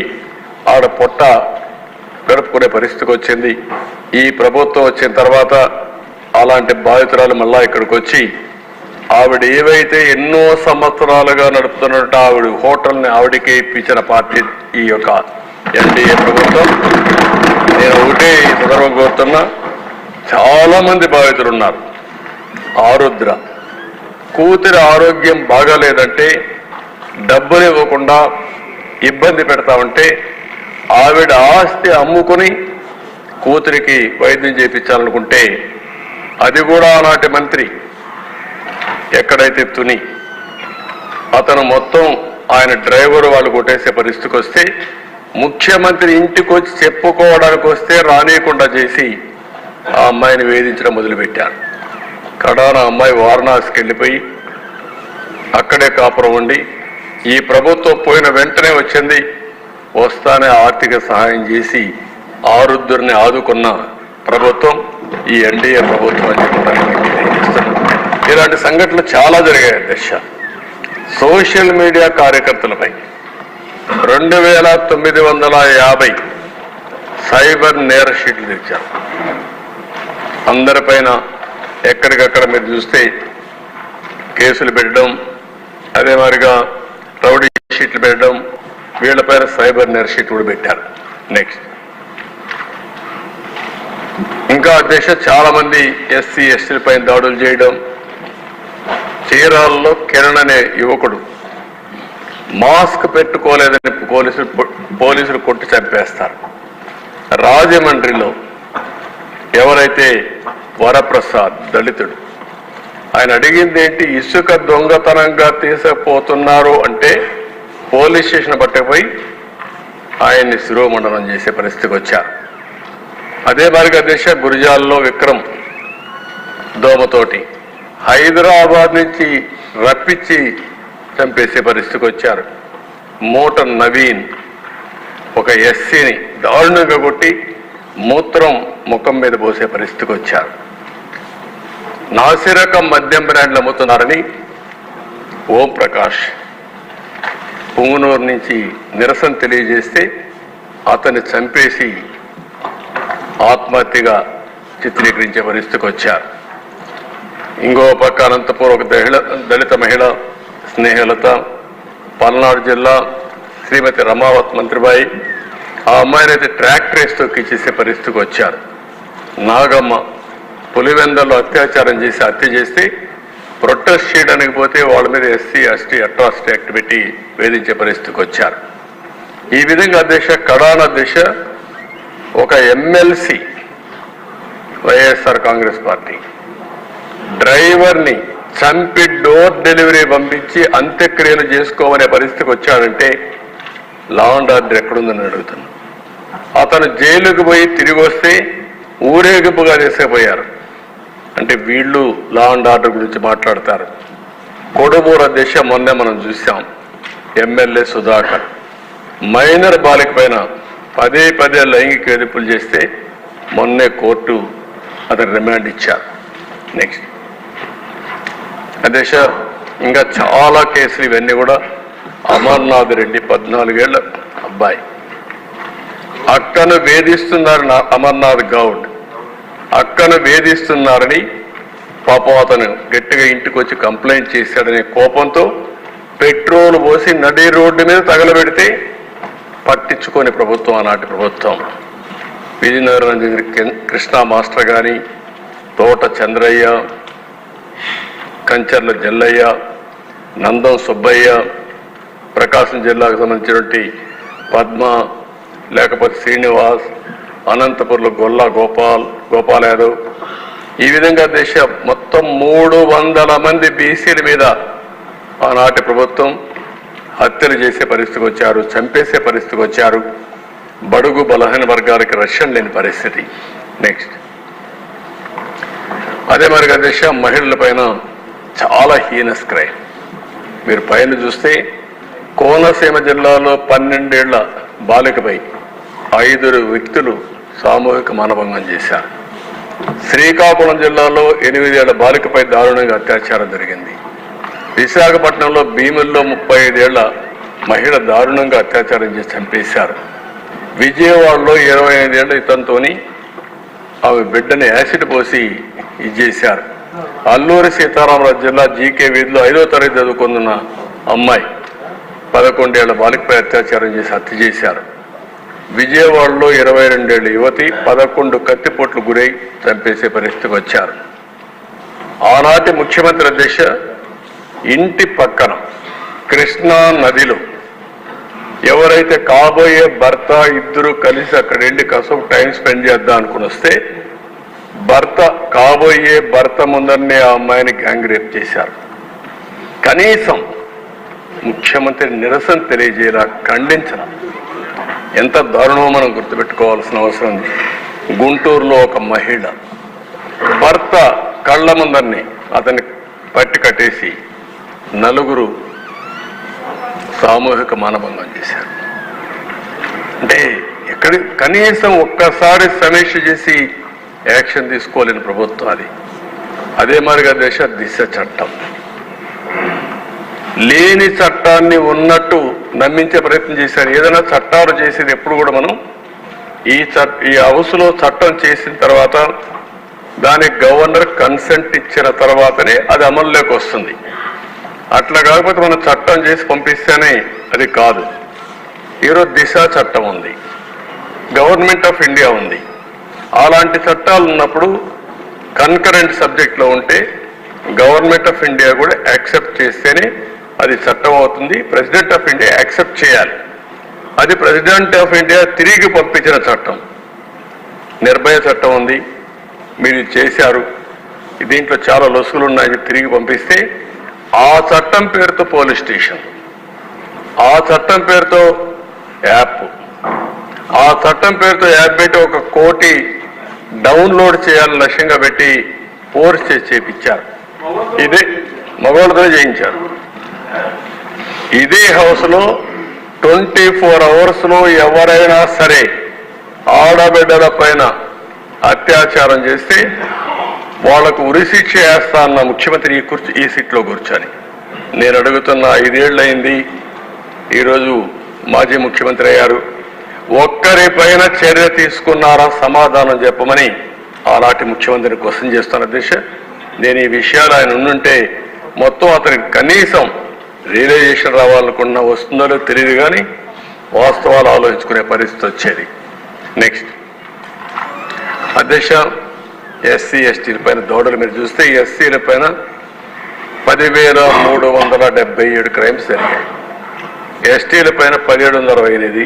ఆవిడ పొట్ట గడుపుకునే పరిస్థితికి వచ్చింది. ఈ ప్రభుత్వం వచ్చిన తర్వాత అలాంటి బాధితురాలు మళ్ళా ఇక్కడికి వచ్చి ఆవిడ ఏవైతే ఎన్నో సంవత్సరాలుగా నడుపుతున్నట్టు ఆవిడ హోటల్ని ఆవిడకే ఇప్పించిన పార్టీ ఈ యొక్క ఎన్డీఏ ప్రభుత్వం. నేను ఒకటే ఈ సందర్భం కోరుతున్నా, చాలా మంది బాధితులు ఉన్నారు. ఆరుద్ర కూతురి ఆరోగ్యం బాగాలేదంటే డబ్బులు ఇవ్వకుండా ఇబ్బంది పెడతామంటే ఆవిడ ఆస్తి అమ్ముకుని కూతురికి వైద్యం చేయించాలనుకుంటే అది కూడా ఆనాటి మంత్రి ఎక్కడైతే తుని అతను మొత్తం ఆయన డ్రైవర్ వాళ్ళు కొట్టేసే పరిస్థితికి వస్తే ముఖ్యమంత్రి ఇంటికి వచ్చి చెప్పుకోవడానికి వస్తే రానియకుండా చేసి ఆ అమ్మాయిని వేధించడం మొదలుపెట్టారు. కడాన అమ్మాయి వారణాసికి వెళ్ళిపోయి అక్కడే కాపురం ఉండి ఈ ప్రభుత్వం పోయిన వెంటనే వచ్చింది. వస్తానే ఆర్థిక సహాయం చేసి ఆరుద్దురిని ఆదుకున్న ప్రభుత్వం ఈ ఎన్డీఏ ప్రభుత్వం అని చెప్పడానికి తెలియజేస్తున్నాం. ఇలాంటి సంఘటనలు చాలా జరిగాయి అధ్యక్ష. సోషల్ మీడియా కార్యకర్తలపై 2950 సైబర్ నేర షీట్లు తెచ్చారు. అందరిపైన ఎక్కడికక్కడ మీరు చూస్తే కేసులు పెట్టడం, అదే మాదిరిగా రౌడీ షీట్లు పెట్టడం, వీళ్లపైన సైబర్ నేర షీట్ కూడా పెట్టారు. నెక్స్ట్ ఇంకా అధ్యక్ష చాలా మంది ఎస్సీ ఎస్టీల పైన దాడులు చేయడం. చీరాలలో కిరణ్ అనే యువకుడు మాస్క్ పెట్టుకోలేదని పోలీసులు కొట్టి చంపేస్తారు. రాజమండ్రిలో ఎవరైతే వరప్రసాద్ దళితుడు, ఆయన అడిగింది ఏంటి, ఇసుక దొంగతనంగా తీసుకుపోతున్నారు అంటే పోలీస్ స్టేషన్ పట్టకపోయి ఆయన్ని శిరోమండనం చేసే పరిస్థితికి వచ్చారు. అదే మరిగా దిశ గురిజాల్లో విక్రమ్ దోమతోటి హైదరాబాద్ నుంచి రప్పించి చంపేసే పరిస్థితికి వచ్చారు. మూట నవీన్ ఒక ఎస్సీని దారుణంగా కొట్టి మూత్రం ముఖం మీద పోసే పరిస్థితికి వచ్చారు. నాసిరకం మద్యం బ్రాండ్లు అమ్ముతున్నారని ఓం ప్రకాష్ పుంగనూరు నుంచి నిరసన తెలియజేస్తే అతన్ని చంపేసి ఆత్మహత్యగా చిత్రీకరించే పరిస్థితికి వచ్చారు. ఇంకో పక్క అనంతపూర్ ఒక దళిత మహిళ స్నేహలత, పల్నాడు జిల్లా శ్రీమతి రమావత్ మంత్రిబాయి, ఆ అమ్మాయినైతే ట్రాక్టర్ వేసి తొక్కిచ్చేసే పరిస్థితికి వచ్చారు. నాగమ్మ పులివెందల్లో అత్యాచారం చేసి హత్య చేస్తే ప్రొటెస్ట్ చేయడానికి పోతే వాళ్ళ మీద ఎస్సీ ఎస్టీ అట్రాసిటీ యాక్ట్ పెట్టి వేధించే పరిస్థితికి వచ్చారు. ఈ విధంగా దిశ కడాన దిశ ఒక ఎమ్మెల్సీ వైఎస్ఆర్ కాంగ్రెస్ పార్టీ డ్రైవర్ని చంపి డోర్ డెలివరీ పంపించి అంత్యక్రియలు చేసుకోమనే పరిస్థితికి వచ్చాడంటే లా అండ్ ఆర్డర్ ఎక్కడుందని అడుగుతున్నాను. అతను జైలుకు పోయి తిరిగి వస్తే ఊరేగింపుగా తీసుకుపోయారు. అంటే వీళ్ళు లా అండ్ ఆర్డర్ గురించి మాట్లాడతారు. కొడుమూర దిశ మొన్నే మనం చూసాం. ఎమ్మెల్యే సుధాకర్ మైనర్ బాలిక పైన పదే లైంగిక వేధింపులు చేస్తే మొన్నే కోర్టు అతను రిమాండ్ ఇచ్చారు. నెక్స్ట్ అధ్యక్ష ఇంకా చాలా కేసులు, ఇవన్నీ కూడా అమర్నాథ్ రెడ్డి 14 ఏళ్ల అబ్బాయి అక్కను వేధిస్తున్నారని అమర్నాథ్ గౌడ్ అక్కను వేధిస్తున్నారని పాపం అతను గట్టిగా ఇంటికి వచ్చి కంప్లైంట్ చేశాడనే కోపంతో పెట్రోల్ పోసి నడి రోడ్డు మీద తగలబెడితే పట్టించుకోని ప్రభుత్వం ఆనాటి ప్రభుత్వం. విజయనగరం కృష్ణా మాస్టర్ కానీ, తోట చంద్రయ్య, కంచర్ల జల్లయ్య, నందం సుబ్బయ్య, ప్రకాశం జిల్లాకు సంబంధించినటువంటి పద్మ, లేకపోతే శ్రీనివాస్, అనంతపురంలో గొల్లా గోపాల్ యాదవ్, ఈ విధంగా దేశ మొత్తం 300 మంది బీసీల మీద ఆనాటి ప్రభుత్వం హత్యలు చేసే పరిస్థితికి వచ్చారు, చంపేసే పరిస్థితికి వచ్చారు. బడుగు బలహీన వర్గాలకి రక్షణ లేని పరిస్థితి. నెక్స్ట్ అదే మరిగా దేశ మహిళల పైన చాలా హీనస్ క్రైమ్. మీరు పైన చూస్తే కోనసీమ జిల్లాలో 12 ఏళ్ల బాలికపై 5 వ్యక్తులు సామూహిక మానభంగం చేశారు. శ్రీకాకుళం జిల్లాలో 8 ఏళ్ల బాలికపై దారుణంగా అత్యాచారం జరిగింది. విశాఖపట్నంలో భీముల్లో 35 ఏళ్ల మహిళ దారుణంగా అత్యాచారం చేసి చంపేశారు. విజయవాడలో 25 ఏళ్ల ఇతనితోని ఆమె బిడ్డని యాసిడ్ పోసి ఇచ్చేశారు. అల్లూరి సీతారామరాజు జిల్లా జీకే వీధిలో 5వ తరగతి చదువుకున్న అమ్మాయి 11 ఏళ్ల బాలికపై అత్యాచారం చేసి హత్య చేశారు. విజయవాడలో 22 ఏళ్ల యువతి 11 కత్తిపోట్లు గురై చంపేసే పరిస్థితికి వచ్చారు. ఆనాటి ముఖ్యమంత్రి దిశ ఇంటి పక్కన కృష్ణా నదిలో ఎవరైతే కాబోయే భర్త ఇద్దరు కలిసి అక్కడ వెళ్ళి కాసేపు టైం స్పెండ్ చేద్దాం అనుకుని వస్తే కాబోయే భర్త ముందరనే ఆ అమ్మాయిని గ్యాంగ్ రేప్ చేశారు. కనీసం ముఖ్యమంత్రి నిరసన తెలియజేలా ఖండించడం. ఎంత దారుణమో మనం గుర్తుపెట్టుకోవాల్సిన అవసరం ఉంది. గుంటూరులో ఒక మహిళ భర్త కళ్ళ ముందరిని అతన్ని పట్టి కట్టేసి నలుగురు సామూహిక మానభంగం చేశారు. అంటే కనీసం ఒక్కసారి సమీక్ష చేసి యాక్షన్ తీసుకోలేని ప్రభుత్వం అది. అదే మాదిరిగా దిశ చట్టం లేని చట్టాన్ని ఉన్నట్టు నమ్మించే ప్రయత్నం చేశారు. ఏదైనా చట్టాలు చేసేది ఎప్పుడు కూడా మనం ఈ హౌస్లో చట్టం చేసిన తర్వాత దానికి గవర్నర్ కన్సెంట్ ఇచ్చిన తర్వాతనే అది అమల్లోకి వస్తుంది. అట్లా కాకపోతే మనం చట్టం చేసి పంపిస్తేనే అది కాదు. ఈరోజు దిశ చట్టం ఉంది, గవర్నమెంట్ ఆఫ్ ఇండియా ఉంది. అలాంటి చట్టాలు ఉన్నప్పుడు కన్కరెంట్ సబ్జెక్ట్లో ఉంటే గవర్నమెంట్ ఆఫ్ ఇండియా కూడా యాక్సెప్ట్ చేస్తేనే అది చట్టం అవుతుంది. ప్రెసిడెంట్ ఆఫ్ ఇండియా యాక్సెప్ట్ చేయాలి. అది ప్రెసిడెంట్ ఆఫ్ ఇండియా తిరిగి పంపించిన చట్టం. నిర్భయ చట్టం ఉంది, మీరు చేశారు, దీంట్లో చాలా లొసుగులు ఉన్నాయి, తిరిగి పంపిస్తే ఆ చట్టం పేరుతో పోలీస్ స్టేషన్, ఆ చట్టం పేరుతో యాప్, ఆ చట్టం పేరుతో యాప్ పెట్టి 1 కోటి డౌన్లోడ్ చేయాలని లక్ష్యంగా పెట్టి ఫోర్స్ చేసి చేపించారు. ఇదే మగవాళ్ళతో చేయించారు. ఇదే హౌస్లో 24 అవర్స్లో ఎవరైనా సరే ఆడబిడ్డల పైన అత్యాచారం చేస్తే వాళ్లకు ఉరిశిక్ష వేస్తా అన్న ముఖ్యమంత్రి ఈ సీట్లో కూర్చొని నేను అడుగుతున్న 5 ఏళ్లయింది. ఈరోజు మాజీ ముఖ్యమంత్రి అయ్యారు. ఒక్కరిపైన చర్య తీసుకున్నారా సమాధానం చెప్పమని ఆనాటి ముఖ్యమంత్రిని క్వశ్చన్ చేస్తున్న దిశ. నేను ఈ విషయాలు ఆయన ఉండుంటే మొత్తం అతనికి కనీసం రియలైజేషన్ రావాలనుకున్నా వస్తుందో తెలియదు, కానీ వాస్తవాలు ఆలోచించుకునే పరిస్థితి వచ్చేది. నెక్స్ట్ అధ్యక్ష, ఎస్సీ ఎస్టీల పైన దౌడలు మీరు చూస్తే ఎస్సీల పైన 10,377 క్రైమ్స్ జరిగాయి. ఎస్టీల పైన 1728,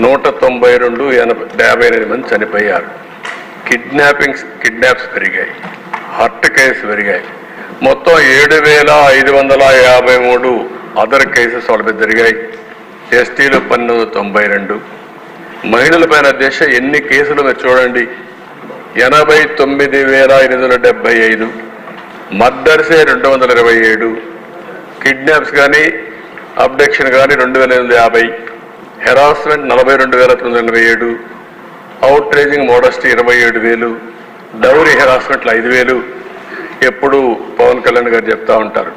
192, 58 మంది చనిపోయారు. కిడ్నాప్స్ పెరిగాయి, హర్ట్ కేసు పెరిగాయి. మొత్తం 7,553 అదర్ కేసెస్ వాళ్ళ మీద జరిగాయి. ఎస్టీలు 1992. మహిళల పైన దేశ ఎన్ని కేసులు మీరు చూడండి, 89,875, మర్డర్సే 227, కిడ్నాప్స్ కానీ అబ్డక్షన్ కానీ 2,850, harassment 42,987, outraging modesty 27,000, dowry హెరాస్మెంట్లు 5,000. ఎప్పుడు పవన్ కళ్యాణ్ గారు చెప్తా ఉంటారు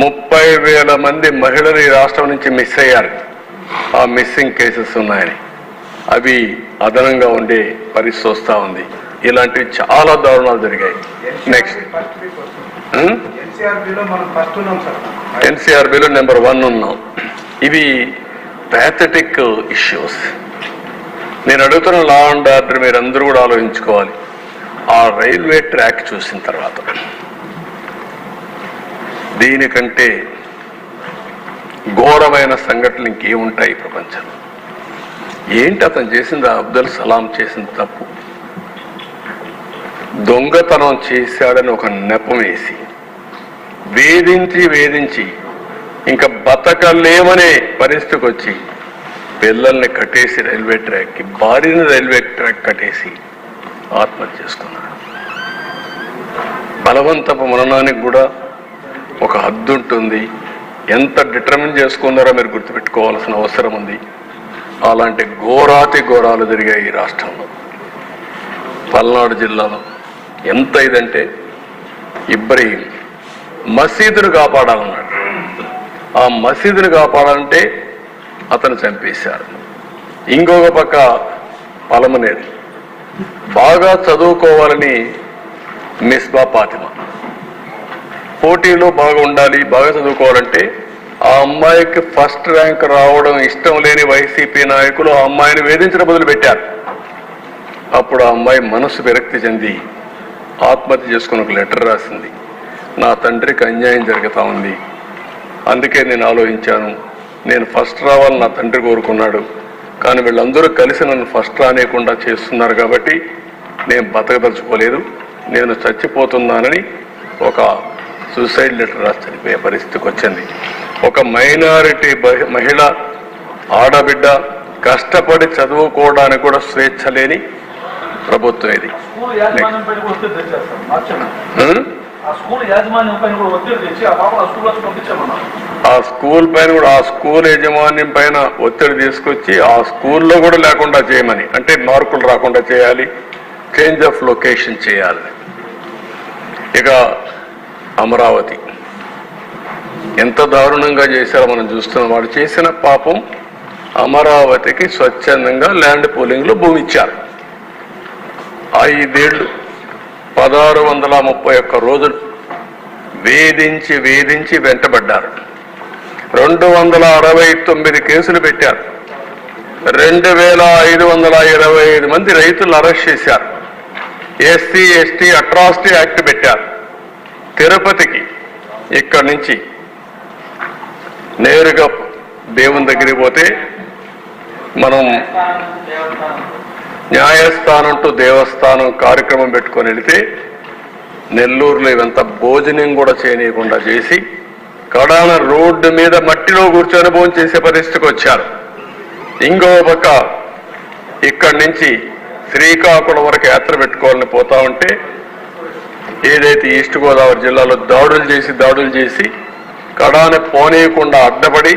30,000 మంది మహిళలు ఈ రాష్ట్రం నుంచి మిస్ అయ్యారు, ఆ మిస్సింగ్ కేసెస్ ఉన్నాయని. అవి అదనంగా ఉండే పరిస్థితి వస్తూ ఉంది. ఇలాంటివి చాలా దారుణాలు జరిగాయి. నెక్స్ట్ ఎన్సీఆర్బీలో నెంబర్ 1 ఉన్నాం. ఇవి ప్యాథటిక్ ఇష్యూస్. నేను అడుగుతున్న లా అండ్ ఆర్డర్ మీరు అందరూ కూడా ఆలోచించుకోవాలి. ఆ రైల్వే ట్రాక్ చూసిన తర్వాత దీనికంటే ఘోరమైన సంఘటనలు ఇంకేముంటాయి ప్రపంచంలో? ఏంటి అతను చేసింది? అబ్దుల్ సలాం చేసిన తప్పు, దొంగతనం చేశాడని ఒక నెపం వేసి వేధించి ఇంకా బతకలేమనే పరిస్థితికి వచ్చి పిల్లల్ని కట్టేసి రైల్వే ట్రాక్కి, భార్యని రైల్వే ట్రాక్ కట్టేసి ఆత్మహత్య చేసుకున్నాడు. బలవంతపు మరణానికి కూడా ఒక హద్దు ఉంటుంది. ఎంత డిటర్మిన్ చేసుకున్నారో మీరు గుర్తుపెట్టుకోవాల్సిన అవసరం ఉంది. అలాంటి ఘోరాలు జరిగాయి ఈ రాష్ట్రంలో. పల్నాడు జిల్లాలో ఎంత ఇదంటే ఇబ్రహీం మసీదును కాపాడాలన్నాడు. ఆ మసీదును కాపాడాలంటే అతను చంపేశారు. ఇంకొక పక్క పలమనేరు బాగా చదువుకోవాలని మిస్బా ఫాతిమా పోటీలో బాగా ఉండాలి, బాగా చదువుకోవాలంటే ఆ అమ్మాయికి ఫస్ట్ ర్యాంక్ రావడం ఇష్టం లేని వైసీపీ నాయకులు ఆ అమ్మాయిని వేధించడం మొదలుపెట్టారు. అప్పుడు ఆ అమ్మాయి మనసు విరక్తి చెంది ఆత్మహత్య చేసుకుని ఒక లెటర్ రాసింది. నా తండ్రికి అన్యాయం జరుగుతూ ఉంది, అందుకే నేను ఆలోచించాను, నేను ఫస్ట్ రావాలని నా తండ్రి కోరుకున్నాడు, కానీ వీళ్ళందరూ కలిసి నన్ను ఫస్ట్ రానియకుండా చేస్తున్నారు కాబట్టి నేను బతకదలుచుకోలేదు, నేను చచ్చిపోతున్నానని ఒక సూసైడ్ లెటర్ రాసి చనిపోయే పరిస్థితికి వచ్చింది. ఒక మైనారిటీ మహిళ ఆడబిడ్డ కష్టపడి చదువుకోవడానికి కూడా స్వేచ్ఛ లేని ప్రభుత్వం ఇది. స్కూల్ యాజమాన్యం పైన కూడా ఒత్తిడి తెచ్చేస్తాం మార్చండి. ఆ స్కూల్ యాజమాన్యం పైన కూడా ఒత్తిడి తెచ్చి ఆ పాప ఆ స్కూల్లో పంపించామన్నారు. ఆ స్కూల్ పైన కూడా ఆ స్కూల్ యాజమాన్యం పైన ఒత్తిడి తీసుకొచ్చి ఆ స్కూల్లో కూడా లేకుండా చేయమని, అంటే మార్కులు రాకుండా చేయాలి, చేంజ్ ఆఫ్ లొకేషన్ చేయాలి. ఇక అమరావతి ఎంత దారుణంగా చేశారో మనం చూస్తున్నాం. వాడు చేసిన పాపం అమరావతికి స్వచ్ఛందంగా ల్యాండ్ పూలింగ్లో భూమి ఇచ్చారు. 5 ఏళ్ళు 1631 రోజులు వేధించి వేధించి వెంటబడ్డారు. 269 కేసులు పెట్టారు. 2525 మంది రైతులను అరెస్ట్ చేశారు. ఎస్సీ ఎస్టీ అట్రాసిటీ యాక్ట్ పెట్టారు. తిరుపతికి ఇక్కడి నుంచి నేరుగా దేవుని దగ్గరికి పోతే మనం న్యాయస్థానం టు దేవస్థానం కార్యక్రమం పెట్టుకొని వెళితే నెల్లూరులో ఇవంతా భోజనం కూడా చేయనీయకుండా చేసి కడాన రోడ్డు మీద మట్టిలో కూర్చొని భోజనం చేసే పరిస్థితికి వచ్చారు. ఇంకో పక్క ఇక్కడి నుంచి శ్రీకాకుళం వరకు యాత్ర పెట్టుకోవాలని పోతా ఉంటే ఏదైతే ఈస్ట్ గోదావరి జిల్లాలో దాడులు చేసి కడాన పోనీయకుండా అడ్డపడి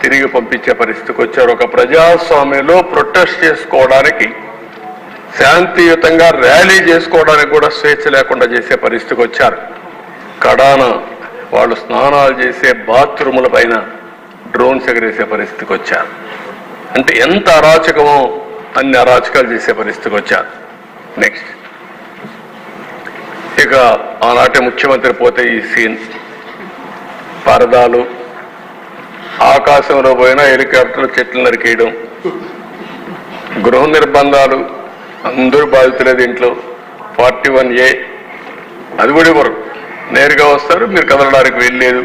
తిరిగి పంపించే పరిస్థితికి వచ్చారు. ఒక ప్రజాస్వామ్యంలో ప్రొటెస్ట్ చేసుకోవడానికి, శాంతియుతంగా ర్యాలీ చేసుకోవడానికి కూడా స్వేచ్ఛ లేకుండా చేసే పరిస్థితికి వచ్చారు. కడాన వాళ్ళు స్నానాలు చేసే బాత్రూముల పైన డ్రోన్స్ ఎగరేసే పరిస్థితికి వచ్చారు. అంటే ఎంత అరాచకమో అన్ని అరాచకాలు చేసే పరిస్థితికి వచ్చారు. నెక్స్ట్ ఇక ఆనాటి ముఖ్యమంత్రి పోతే ఈ సీన్ పరదాలు, ఆకాశంలో పోయినా హెలికాప్టర్లు చెట్లు నరికేయడం, గృహ నిర్బంధాలు, అందరూ బాధితులే దీంట్లో. 41A అది కూడా ఇవ్వరు, నేరుగా వస్తారు, మీరు కదలడానికి వెళ్ళలేదు,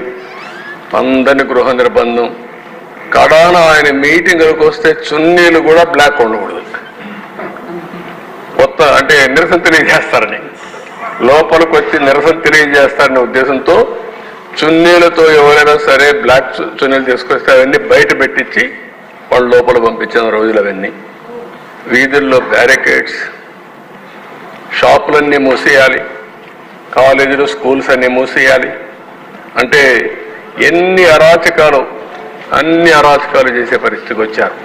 అందరినీ గృహ నిర్బంధం. కడాన ఆయన మీటింగ్లకు వస్తే చున్నీలు కూడా బ్లాక్ ఉండకూడదు, కొత్త అంటే నిరసన తెలియజేస్తారని, లోపలికి వచ్చి నిరసన తెలియజేస్తారనే ఉద్దేశంతో చున్నీలతో ఎవరైనా సరే బ్లాక్ చున్నీలు తీసుకొస్తే అవన్నీ బయట పెట్టించి వాళ్ళు లోపల పంపించిన రోజులు అవన్నీ. వీధుల్లో బ్యారికేడ్స్, షాపులన్నీ మూసేయాలి, కాలేజీలు స్కూల్స్ అన్నీ మూసేయాలి. అంటే ఎన్ని అరాచకాలు, అన్ని అరాచకాలు చేసే పరిస్థితికి వచ్చారు.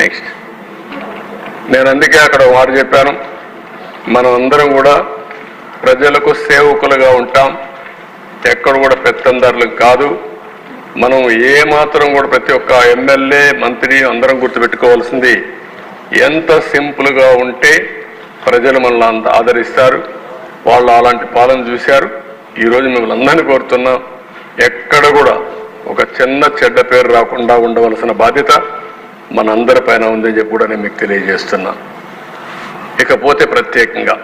నెక్స్ట్ నేను అందుకే అక్కడ వారు చెప్పాను, మనం అందరం కూడా ప్రజలకు సేవకులుగా ఉంటాం, ఎక్కడ కూడా పెత్తందారులు కాదు. మనం ఏమాత్రం కూడా ప్రతి ఒక్క ఎమ్మెల్యే మంత్రి అందరం గుర్తుపెట్టుకోవాల్సింది, ఎంత సింపుల్గా ఉంటే ప్రజలు మనల్ని అంత ఆదరిస్తారు. వాళ్ళు అలాంటి పాలన చూశారు. ఈరోజు మిమ్మల్ని అందరినీ కోరుతున్నాం, ఎక్కడ కూడా ఒక చిన్న చెడ్డ పేరు రాకుండా ఉండవలసిన బాధ్యత మనందరి పైన ఉందని చెప్పి కూడా నేను మీకు తెలియజేస్తున్నా. ఇకపోతే ప్రత్యేకంగా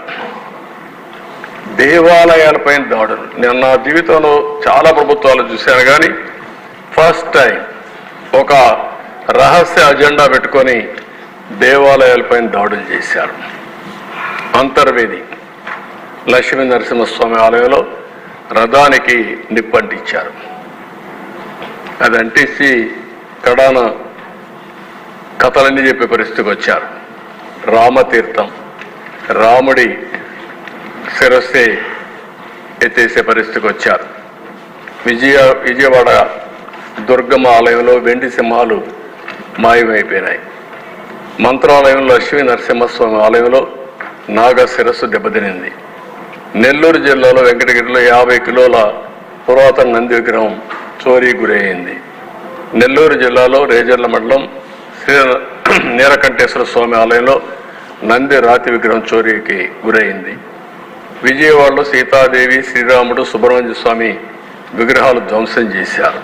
దేవాలయాలపైన దాడులు. నేను నా జీవితంలో చాలా ప్రభుత్వాలు చూశాను, కానీ ఫస్ట్ టైం ఒక రహస్య అజెండా పెట్టుకొని దేవాలయాలపైన దాడులు చేశారు. అంతర్వేది లక్ష్మీ నరసింహస్వామి ఆలయంలో రథానికి నిప్పంటించారు. అది అంటించి కడాన కథలన్నీ చెప్పే పరిస్థితికి వచ్చారు. రామతీర్థం, రాముడి శిరస్సే ఎత్తేసే పరిస్థితికి వచ్చారు. విజయవాడ దుర్గమ్మ ఆలయంలో వెండి సింహాలు మాయమైపోయినాయి. మంత్రాలయంలో లక్ష్మీ నరసింహస్వామి ఆలయంలో నాగ శిరస్సు దెబ్బతినింది. నెల్లూరు జిల్లాలో వెంకటగిరిలో 50 కిలోల పురాతన నంది విగ్రహం చోరీ గురైంది. నెల్లూరు జిల్లాలో రేజర్ల మండలం శ్రీ నీలకంఠేశ్వర స్వామి ఆలయంలో నంది రాతి విగ్రహం చోరీకి గురైంది. విజయవాడలో సీతాదేవి, శ్రీరాముడు, సుబ్రహ్మణ్య స్వామి విగ్రహాలు ధ్వంసం చేశారు.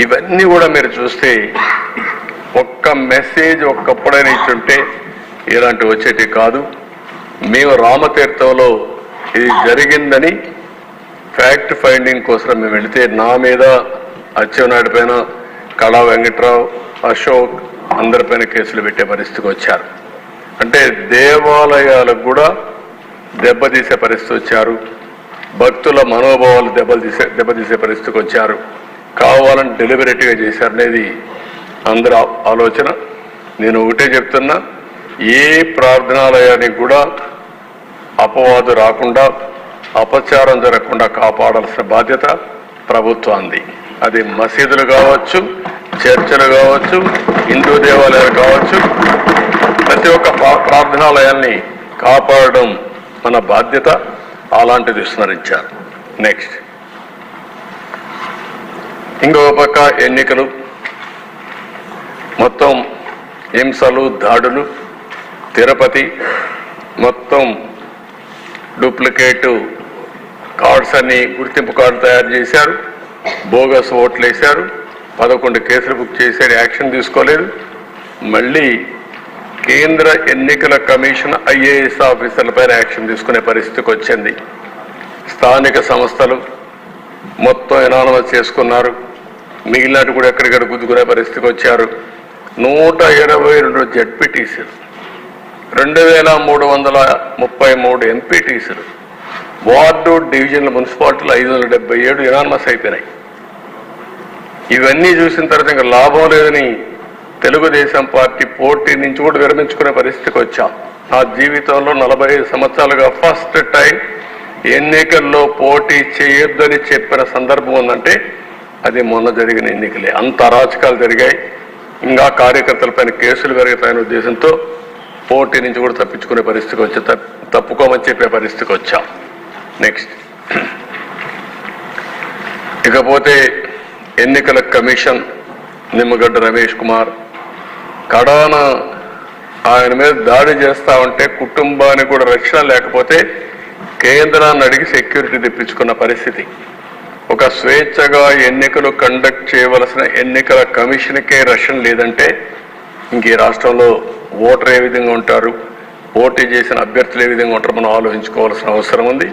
ఇవన్నీ కూడా మీరు చూస్తే ఒక్క మెసేజ్ ఒక్కప్పుడైనా ఇచ్చుంటే ఇలాంటి వచ్చేటి కాదు. మేము రామతీర్థంలో ఇది జరిగిందని ఫ్యాక్ట్ ఫైండింగ్ కోసం మేము వెళితే నా మీద, అచ్చెన్నాయుడు పైన, కళా వెంకట్రావు, అశోక్ అందరిపైన కేసులు పెట్టే పరిస్థితికి వచ్చారు. అంటే దేవాలయాలకు కూడా దెబ్బతీసే పరిస్థితి వచ్చారు. భక్తుల మనోభావాలు దెబ్బతీసే పరిస్థితికి వచ్చారు. కావాలని డెలిబరేట్గా చేశారనేది అందరూ ఆలోచన. నేను ఒకటే చెప్తున్నా, ఏ ప్రార్థనాలయానికి కూడా అపవాదు రాకుండా, అపచారం జరగకుండా కాపాడాల్సిన బాధ్యత ప్రభుత్వానికి. అది మసీదులు కావచ్చు, చర్చలు కావచ్చు, హిందూ దేవాలయాలు కావచ్చు, ప్రతి ఒక్క ప్రార్థనాలయాల్ని కాపాడడం మన బాధ్యత. అలాంటిది విస్మరించారు. నెక్స్ట్, ఇంకో పక్క ఎన్నికలు, మొత్తం హింసలు, దాడులు, తిరుపతి మొత్తం డూప్లికేట్ కార్డ్స్ అన్ని, గుర్తింపు కార్డు తయారు చేశారు, బోగస్ ఓట్లు వేశారు, 11 కేసులు బుక్ చేశారు, యాక్షన్ తీసుకోలేదు. మళ్ళీ కేంద్ర ఎన్నికల కమిషన్ ఐఏఎస్ ఆఫీసర్లపైన యాక్షన్ తీసుకునే పరిస్థితికి వచ్చింది. స్థానిక సంస్థలు మొత్తం ఎనానమస్ చేసుకున్నారు, మిగిలినట్టు కూడా ఎక్కడిక్కడ గుద్దుకునే పరిస్థితికి వచ్చారు. 122 జడ్పీటీసీలు, 2333 ఎంపీటీసీలు, వార్డు డివిజన్ల మున్సిపాలిటీలు 577 ఎనానమస్ అయిపోయినాయి. ఇవన్నీ చూసిన తర్వాత ఇంకా లాభం లేదని తెలుగుదేశం పార్టీ పోటీ నుంచి కూడా విరమించుకునే పరిస్థితికి వచ్చాం. నా జీవితంలో 45 సంవత్సరాలుగా ఫస్ట్ టైం ఎన్నికల్లో పోటీ చేయొద్దని చెప్పిన సందర్భం ఉందంటే అది మొన్న జరిగిన ఎన్నికలే. అంత అరాచకాలు జరిగాయి. ఇంకా కార్యకర్తలపైన కేసులు పెరిగిపోయిన ఉద్దేశంతో పోటీ నుంచి కూడా తప్పించుకునే పరిస్థితికి వచ్చి తప్పుకోమని చెప్పే పరిస్థితికి వచ్చాం. నెక్స్ట్, ఇకపోతే ఎన్నికల కమిషన్ నిమ్మగడ్డ రమేష్ కుమార్ కడాన ఆయన మీద దాడి చేస్తా ఉంటే కుటుంబానికి కూడా రక్షణ లేకపోతే కేంద్రాన్ని అడిగి సెక్యూరిటీ తెప్పించుకున్న పరిస్థితి. ఒక స్వేచ్ఛగా ఎన్నికలు కండక్ట్ చేయవలసిన ఎన్నికల కమిషన్కే రక్షణ లేదంటే ఇంక ఈ రాష్ట్రంలో ఓటర్ ఏ విధంగా ఉంటారు, పోటీ చేసిన అభ్యర్థులు ఏ విధంగా ఉంటారు మనం ఆలోచించుకోవాల్సిన అవసరం ఉంది.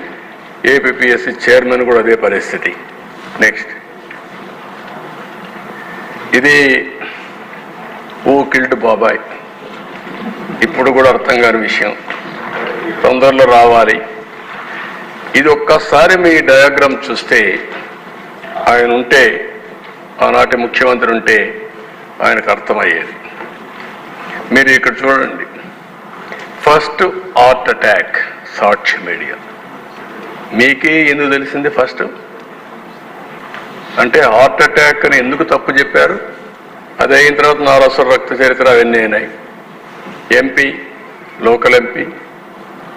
ఏపీపీఎస్సీ చైర్మన్ కూడా అదే పరిస్థితి. నెక్స్ట్, ఇది ఊ కిల్డ్ బాబాయ్, ఇప్పుడు కూడా అర్థం కాని విషయం, తొందరలో రావాలి. ఇది ఒక్కసారి మీ డయాగ్రామ్ చూస్తే ఆయన ఉంటే, ఆనాటి ముఖ్యమంత్రి ఉంటే ఆయనకు అర్థమయ్యేది. మీరు ఇక్కడ చూడండి, ఫస్ట్ హార్ట్ అటాక్ సాక్షి మీడియా. మీకే ఎందుకు తెలిసింది ఫస్ట్? అంటే హార్ట్ అటాక్ అని ఎందుకు తప్పు చెప్పారు? అది అయిన తర్వాత నారాసుర రక్త చరిత్ర అవన్నీ అయినాయి. ఎంపీ, లోకల్ ఎంపీ,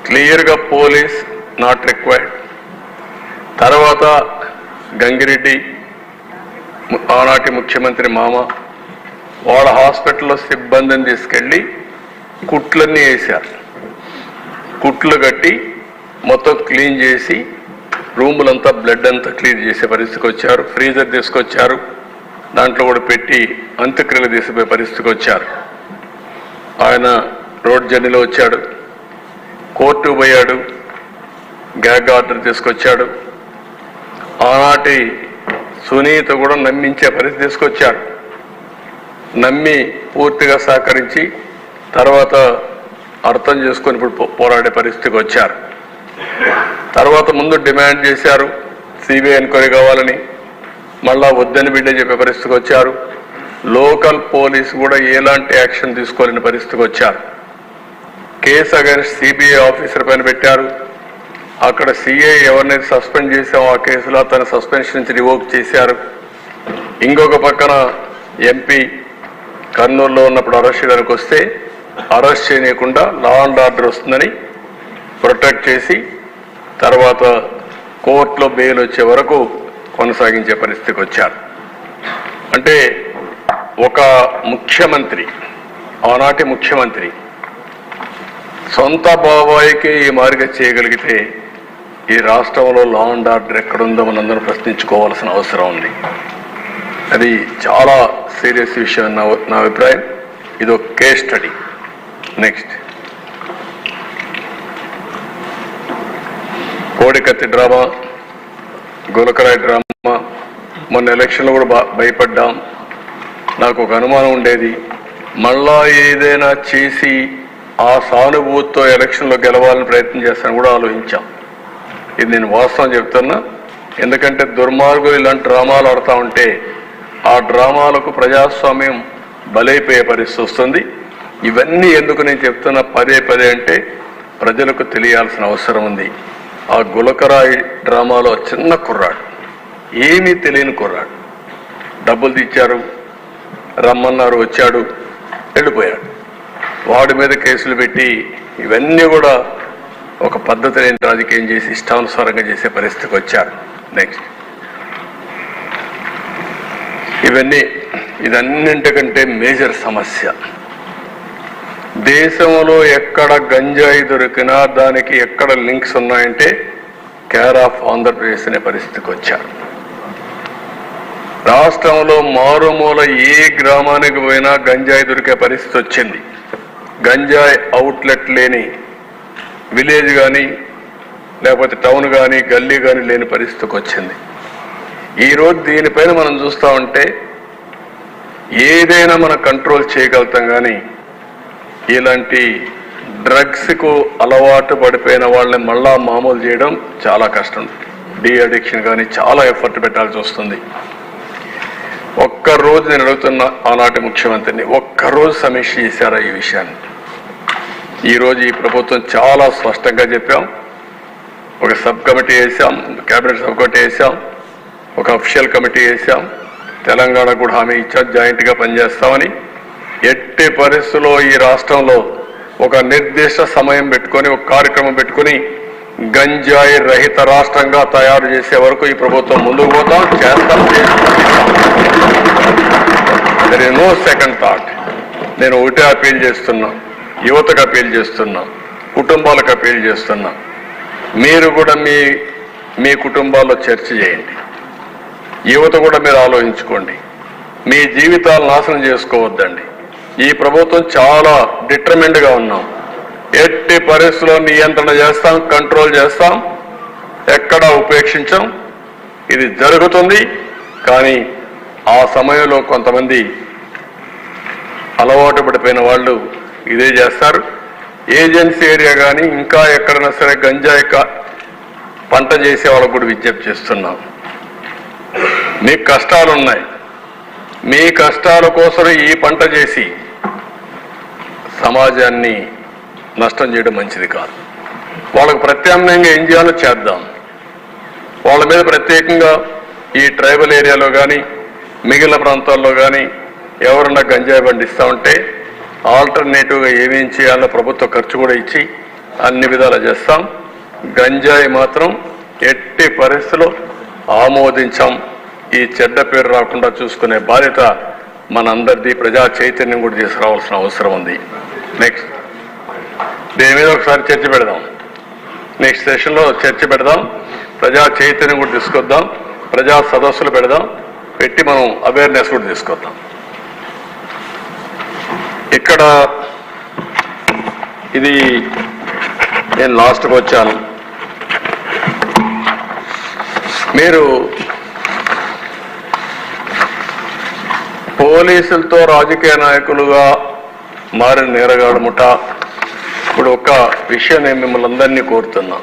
క్లియర్గా పోలీస్ నాట్ రిక్వైర్డ్. తర్వాత గంగిరెడ్డి ఆనాటి ముఖ్యమంత్రి మామ వాళ్ళ హాస్పిటల్లో సిబ్బందిని తీసుకెళ్ళి కుట్లన్నీ వేశారు. కుట్లు కట్టి మొత్తం క్లీన్ చేసి రూములంతా బ్లడ్ అంతా క్లీన్ చేసే పరిస్థితికి వచ్చారు. ఫ్రీజర్ తీసుకొచ్చారు, దాంట్లో కూడా పెట్టి అంత్యక్రియలు తీసిపోయే పరిస్థితికి వచ్చారు. ఆయన రోడ్ జర్నీలో వచ్చాడు, కోర్టుకు పోయాడు, గ్యాగ్ ఆర్డర్ తీసుకొచ్చాడు. ఆనాటి సునీత కూడా నమ్మించే పరిస్థితి తీసుకొచ్చారు. నమ్మి పూర్తిగా సహకరించి తర్వాత అర్థం చేసుకొని ఇప్పుడు పోరాడే పరిస్థితికి వచ్చారు. తర్వాత ముందు డిమాండ్ చేశారు సిబిఐ ఎంక్వైరీ కావాలని, మళ్ళా వద్దని బిడ్డ చెప్పే పరిస్థితికి వచ్చారు. లోకల్ పోలీసు కూడా ఎలాంటి యాక్షన్ తీసుకోలేని పరిస్థితికి వచ్చారు. కేసు అగైన్స్ సిబిఐ ఆఫీసర్ పైన పెట్టారు. అక్కడ సిఐ ఎవరినైతే సస్పెండ్ చేశామో ఆ కేసులో అతను సస్పెన్షన్ నుంచి రివోక్ చేశారు. ఇంకొక పక్కన ఎంపీ కర్నూలులో ఉన్నప్పుడు అరెస్ట్ చేయడానికి వస్తే అరెస్ట్ చేయకుండా లా అండ్ ఆర్డర్ వస్తుందని ప్రొటెక్ట్ చేసి తర్వాత కోర్టులో బెయిల్ వచ్చే వరకు కొనసాగించే పరిస్థితికి వచ్చారు. అంటే ఒక ముఖ్యమంత్రి, ఆనాటి ముఖ్యమంత్రి సొంత బాబాయికి ఈ మార్గ చేయగలిగితే ఈ రాష్ట్రంలో లా అండ్ ఆర్డర్ ఎక్కడుందో మనందరం ప్రశ్నించుకోవాల్సిన అవసరం ఉంది. అది చాలా సీరియస్ విషయం నా అభిప్రాయం. ఇది ఒక కేస్ స్టడీ. నెక్స్ట్, కోడికత్తి డ్రామా, గులకరాయి డ్రామా. మొన్న ఎలక్షన్లో కూడా భయపడ్డాం. నాకు ఒక అనుమానం ఉండేది, మళ్ళా ఏదైనా చేసి ఆ సానుభూతితో ఎలక్షన్లో గెలవాలని ప్రయత్నం చేస్తాను కూడా ఆలోచించాం. ఇది నేను వాస్తవం చెప్తున్నా. ఎందుకంటే దుర్మార్గులు ఇలాంటి డ్రామాలు ఆడుతూ ఉంటే ఆ డ్రామాలకు ప్రజాస్వామ్యం బలైపోయే పరిస్థితి వస్తుంది. ఇవన్నీ ఎందుకు నేను చెప్తున్నా పదే పదే అంటే ప్రజలకు తెలియాల్సిన అవసరం ఉంది. ఆ గులకరాయి డ్రామాలో చిన్న కుర్రాడు, ఏమీ తెలియని కుర్రాడు, డబ్బులు తెచ్చారు, రమ్మన్నారు, వచ్చాడు, వెళ్ళిపోయాడు. వాడి మీద కేసులు పెట్టి ఇవన్నీ కూడా ఒక పద్ధతి లేని రాజకీయం చేసి ఇష్టానుసారంగా చేసే పరిస్థితికి వచ్చారు. నెక్స్ట్ ఇదన్నింటికంటే మేజర్ సమస్య. దేశంలో ఎక్కడ గంజాయి దొరికినా దానికి ఎక్కడ లింక్స్ ఉన్నాయంటే కేర్ ఆఫ్ ఆంధ్రప్రదేశ్ అనే పరిస్థితికి వచ్చారు. రాష్ట్రంలో మారుమూల ఏ గ్రామానికి పోయినా గంజాయి దొరికే పరిస్థితి వచ్చింది. గంజాయి అవుట్లెట్ లేని విలేజ్ కానీ లేకపోతే టౌన్ కానీ గల్లీ కానీ లేని పరిస్థితికి వచ్చింది. ఈరోజు దీనిపైన మనం చూస్తూ ఉంటే ఏదైనా మనం కంట్రోల్ చేయగలుగుతాం, కానీ ఇలాంటి డ్రగ్స్కు అలవాటు పడిపోయిన వాళ్ళని మళ్ళా మామూలు చేయడం చాలా కష్టం. డీ అడిక్షన్ కానీ చాలా ఎఫర్ట్ పెట్టాల్సి వస్తుంది. ఒక్కరోజు నేను అడుగుతున్న ఆనాటి ముఖ్యమంత్రిని, ఒక్కరోజు సమీక్ష చేశారా ఈ విషయాన్ని? ఈరోజు ఈ ప్రభుత్వం చాలా స్పష్టంగా చెప్పాం. ఒక సబ్ కమిటీ వేసాం, కేబినెట్ సబ్ కమిటీ వేసాం, ఒక అఫీషియల్ కమిటీ వేసాం, తెలంగాణ కూడా హామీ ఇచ్చాం జాయింట్గా పనిచేస్తామని. ఎట్టి పరిస్థితుల్లో ఈ రాష్ట్రంలో ఒక నిర్దిష్ట సమయం పెట్టుకొని ఒక కార్యక్రమం పెట్టుకుని గంజాయి రహిత రాష్ట్రంగా తయారు చేసే వరకు ఈ ప్రభుత్వం ముందుకు పోతాం, చేస్తాం. There is no second thought. నేను ఒకటే అపీల్ చేస్తున్నా, యువతకు అపీల్ చేస్తున్నా, కుటుంబాలకు అపీల్ చేస్తున్నా, మీరు కూడా మీ కుటుంబాల్లో చర్చ చేయండి. యువత కూడా మీరు ఆలోచించుకోండి. మీ జీవితాలు నాశనం చేసుకోవద్దండి. ఈ ప్రభుత్వం చాలా డిటర్మిన్డ్గా ఉన్నాం. ఎట్టి పరిస్థితుల్లో నియంత్రణ చేస్తాం, కంట్రోల్ చేస్తాం, ఎక్కడా ఉపేక్షించాం. ఇది జరుగుతుంది. కానీ ఆ సమయంలో కొంతమంది అలవాటు పడిపోయిన వాళ్ళు ఇదే చేస్తారు. ఏజెన్సీ ఏరియా కానీ ఇంకా ఎక్కడైనా సరే గంజాయి పంట చేసే వాళ్ళకు కూడా విజ్ఞప్తి చేస్తున్నాం. మీకు కష్టాలు ఉన్నాయి, మీ కష్టాల కోసం ఈ పంట చేసి సమాజాన్ని నష్టం చేయడం మంచిది కాదు. వాళ్ళకు ప్రత్యామ్నాయంగా ఏం చేయాలో చేద్దాం. వాళ్ళ మీద ప్రత్యేకంగా ఈ ట్రైబల్ ఏరియాలో కానీ మిగిలిన ప్రాంతాల్లో కానీ ఎవరన్నా గంజాయి పండిస్తూ ఉంటే ఆల్టర్నేటివ్గా ఏమేం చేయాలో ప్రభుత్వ ఖర్చు కూడా ఇచ్చి అన్ని విధాలు చేస్తాం. గంజాయి మాత్రం ఎట్టి పరిస్థితుల్లో ఆమోదించాం. ఈ చెడ్డ పేరు రాకుండా చూసుకునే బాధ్యత మనందరిది. ప్రజా చైతన్యం కూడా తీసుకురావాల్సిన అవసరం ఉంది. నెక్స్ట్ దీని మీద ఒకసారి చర్చ పెడదాం. నెక్స్ట్ సెషన్లో చర్చ పెడదాం. ప్రజా చైతన్యం కూడా తీసుకొద్దాం. ప్రజా సదస్సులు పెడదాం, పెట్టి మనం అవేర్నెస్ కూడా తీసుకొద్దాం. ఇక్కడ ఇది నేను లాస్ట్కి వచ్చాను. మీరు పోలీసులతో రాజకీయ నాయకులుగా మారిన నేరగాడు ముఠ. ఇప్పుడు ఒక విషయం నేను మిమ్మల్ని అందరినీ కోరుతున్నా.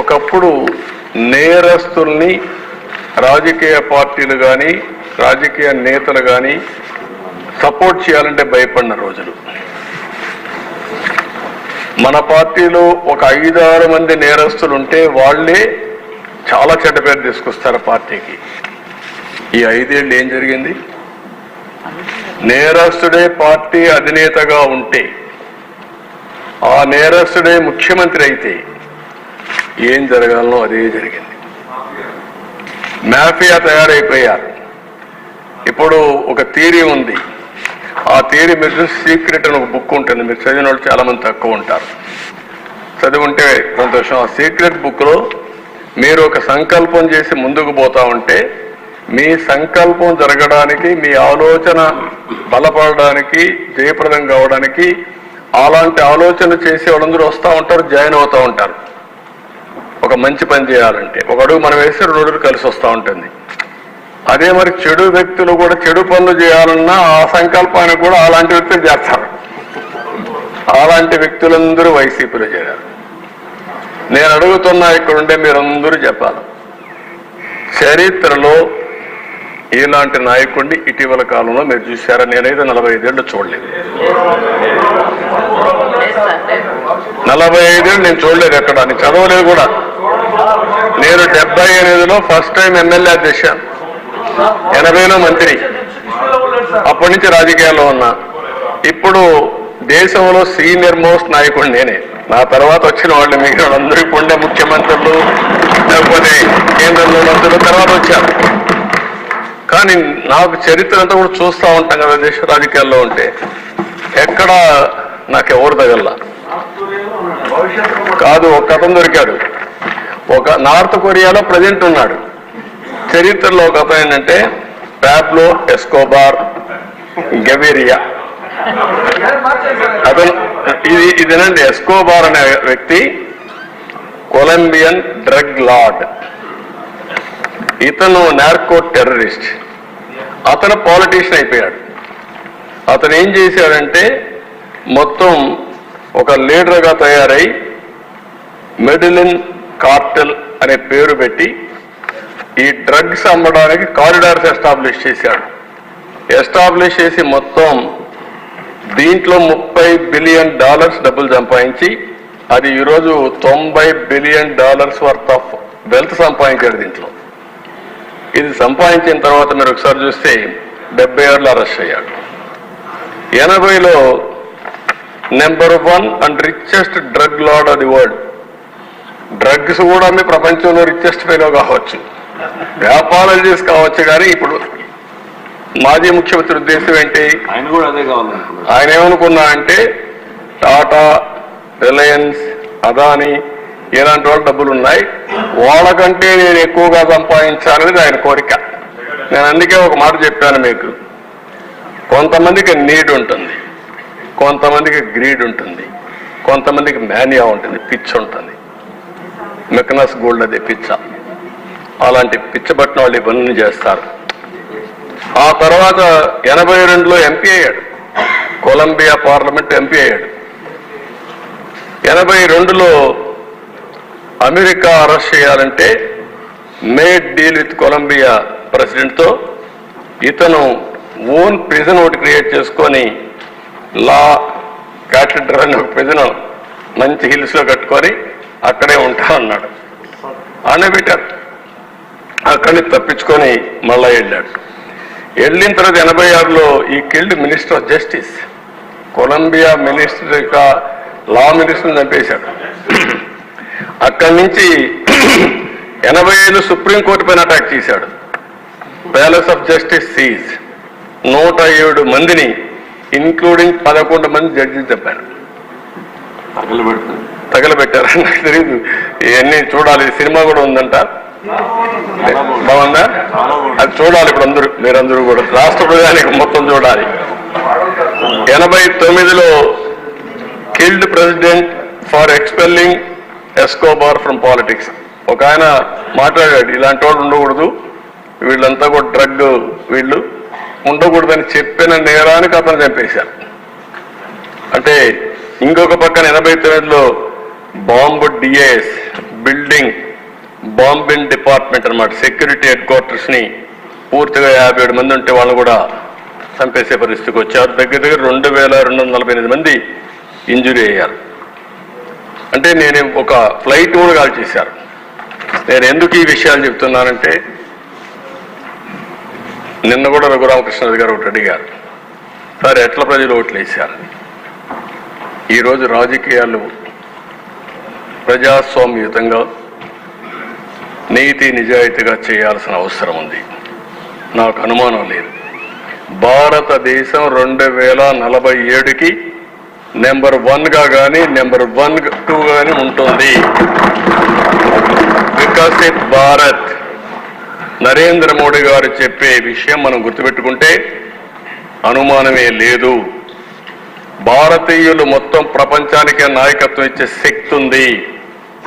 ఒకప్పుడు నేరస్తుల్ని రాజకీయ పార్టీలు కానీ రాజకీయ నేతలు కానీ సపోర్ట్ చేయాలంటే భయపడిన రోజులు. మన పార్టీలో ఒక 5-6 మంది నేరస్తులు ఉంటే వాళ్ళే చాలా చెడ్డ పేరు తీసుకొస్తారు పార్టీకి. ఈ 5 ఏళ్ళు ఏం జరిగింది? నేరస్తుడే పార్టీ అధినేతగా ఉంటే, ఆ నేరస్తుడే ముఖ్యమంత్రి అయితే ఏం జరగాలనో అదే జరిగింది. మాఫియా తయారైపోయారు. ఇప్పుడు ఒక థియరీ ఉంది. ఆ థియరీ మీరు సీక్రెట్ అని ఒక బుక్ ఉంటుంది. మీరు చదివిన వాళ్ళు చాలా మంది తక్కువ ఉంటారు. చదివి ఉంటే సంతోషం. ఆ సీక్రెట్ బుక్లో మీరు ఒక సంకల్పం చేసి ముందుకు పోతా ఉంటే మీ సంకల్పం జరగడానికి, మీ ఆలోచన బలపడడానికి, జయప్రదం కావడానికి అలాంటి ఆలోచన చేసే వాళ్ళందరూ వస్తూ ఉంటారు, జాయిన్ అవుతూ ఉంటారు. ఒక మంచి పని చేయాలంటే ఒక అడుగు మనం వేస్తే 2 అడుగులు కలిసి వస్తూ ఉంటుంది. అదే మరి చెడు వ్యక్తులు కూడా చెడు పనులు చేయాలన్నా ఆ సంకల్పానికి కూడా అలాంటి వ్యక్తులు చేస్తారు. అలాంటి వ్యక్తులందరూ వైసీపీలో చేరారు. నేను అడుగుతున్నా, ఇక్కడుండే మీరందరూ చెప్పాలి, చరిత్రలో ఇలాంటి నాయకుడిని ఇటీవల కాలంలో మీరు చూశారా? నేనైతే 45 ఏళ్ళు చూడలేదు. 45 ఏళ్ళు నేను చూడలేదు ఎక్కడ, నేను చదవలేదు కూడా. నేను 78లో ఫస్ట్ టైం ఎమ్మెల్యే చేశాను, 80లో మంత్రి. అప్పటి నుంచి రాజకీయాల్లో ఉన్నా. ఇప్పుడు దేశంలో సీనియర్ మోస్ట్ నాయకుడు నేనే. నా తర్వాత వచ్చిన వాళ్ళు మిగిలిన వాళ్ళందరూ ఉండే ముఖ్యమంత్రులు, లేకపోతే కేంద్రంలో మంత్రులు తర్వాత వచ్చారు. కానీ నాకు చరిత్ర అంతా కూడా చూస్తూ ఉంటాం కదా దేశ రాజకీయాల్లో ఉంటే, ఎక్కడ నాకెవరు తగల్లా కాదు. ఒక అతను దొరికాడు, ఒక నార్త్ కొరియాలో ప్రెసిడెంట్ ఉన్నాడు. చరిత్రలో ఒక అతను ఏంటంటే పాబ్లో ఎస్కోబార్ గెవిరియా. అతను ఇదేనండి, ఎస్కోబార్ అనే వ్యక్తి కొలంబియన్ డ్రగ్ లార్డ్. ఇతను నార్కో టెర్రరిస్ట్. అతను పాలిటీషియన్ అయిపోయాడు. అతను ఏం చేశాడంటే మొత్తం ఒక లీడర్గా తయారై మెడిలిన్ కార్టెల్ అనే పేరు పెట్టి ఈ డ్రగ్స్ అమ్మడానికి కారిడార్స్ ఎస్టాబ్లిష్ చేశాడు. ఎస్టాబ్లిష్ చేసి మొత్తం దీంట్లో $30 బిలియన్ డబ్బులు సంపాదించి, అది ఈరోజు $90 బిలియన్ వర్త్ ఆఫ్ వెల్త్ సంపాదించాడు దీంట్లో. ఇది సంపాదించిన తర్వాత మీరు ఒకసారి చూస్తే 76లో అరెస్ట్ అయ్యాడు. 80లో number 1 and richest drug lord of the world. Drugs కూడా మీ ప్రపంచంలో రిచెస్ట్ ఫెలో కావచ్చు, వ్యాపారాలు చేసి కావచ్చు. కానీ ఇప్పుడు మాజీ ముఖ్యమంత్రి ఉద్దేశం ఏంటి? ఆయన కూడా అదే కావాలనుకున్నారు. ఆయన ఏమనుకున్నా అంటే టాటా, రిలయన్స్, అదానీ ఇలాంటి వాళ్ళు డబ్బులు ఉన్నాయి, వాళ్ళకంటే నేను ఎక్కువగా సంపాదించాలనేది ఆయన కోరిక. నేను అందుకే ఒక మాట చెప్పాను మీకు, కొంతమందికి నీడ్ ఉంటుంది, కొంతమందికి గ్రీడ్ ఉంటుంది, కొంతమందికి మేనియా ఉంటుంది, పిచ్చ ఉంటుంది. మెకనస్ గోల్డ్ అదే పిచ్చ. అలాంటి పిచ్చబట్టిన వాళ్ళు ఈ పనులు చేస్తారు. ఆ తర్వాత 82లో ఎంపీ అయ్యాడు, కొలంబియా పార్లమెంట్ ఎంపీ అయ్యాడు. 82లో అమెరికా అరెస్ట్ చేయాలంటే మేడ్ డీల్ విత్ కొలంబియా ప్రెసిడెంట్తో ఇతను ఓన్ ప్రిజన్ ఒకటి క్రియేట్ చేసుకొని లా క్యాథెడ్రల్ అనే ఒక ప్రిజన్ మంచి హిల్స్లో కట్టుకొని అక్కడే ఉంటా అన్నాడు. పెట్టారు. అక్కడిని తప్పించుకొని మళ్ళా వెళ్ళాడు. వెళ్ళిన తర్వాత 86లో ఈ killed minister of justice, Colombia minister law మినిస్టర్ని చంపేశాడు. అక్కడి నుంచి 85 సుప్రీంకోర్టు పైన అటాక్ చేశాడు. ప్యాలెస్ ఆఫ్ జస్టిస్ సీజ్ 107 మందిని ఇంక్లూడింగ్ 11 మంది జడ్జిని చెప్పారు. తగలబెట్టారు. నాకు తెలియదు, ఇవన్నీ చూడాలి. సినిమా కూడా ఉందంట, బాగుందా? అది చూడాలి ఇప్పుడు మీరందరూ కూడా, రాష్ట్ర ప్రజానికి మొత్తం చూడాలి. 89లో killed president for expelling Escobar from politics. ఒక ఆయన మాట్లాడాడు, ఇలాంటి వాళ్ళు ఉండకూడదు, వీళ్ళంతా కూడా డ్రగ్ వీళ్ళు ఉండకూడదని చెప్పిన నేరానికి అతను చంపేశారు. అంటే ఇంకొక పక్కన 89లో bomb DIS building bombing department అన్నమాట, సెక్యూరిటీ హెడ్ క్వార్టర్స్ ని పూర్తిగా 57 మంది ఉంటే వాళ్ళు కూడా చంపేసే పరిస్థితికి వచ్చారు. దగ్గర 2248 మంది ఇంజురీ అయ్యారు. అంటే నేను ఒక ఫ్లైట్ కూడా కాల్ చేశారు. నేను ఎందుకు ఈ విషయాలు చెప్తున్నానంటే, నిన్న కూడా రఘురామకృష్ణరాజు గారు ఒకటి అడిగారు, సార్ ఎట్లా ప్రజలు ఓట్లు వేశారు? ఈరోజు రాజకీయాలు ప్రజాస్వామ్యయుతంగా నీతి నిజాయితీగా చేయాల్సిన అవసరం ఉంది. నాకు అనుమానం లేదు, భారతదేశం 2047కి నెంబర్ 1గా కానీ నెంబర్ 2 కానీ ఉంటుంది. వికసిత్ భారత్ నరేంద్ర మోడీ గారు చెప్పే విషయం మనం గుర్తుపెట్టుకుంటే అనుమానమే లేదు. భారతీయులు మొత్తం ప్రపంచానికే నాయకత్వం ఇచ్చే శక్తి ఉంది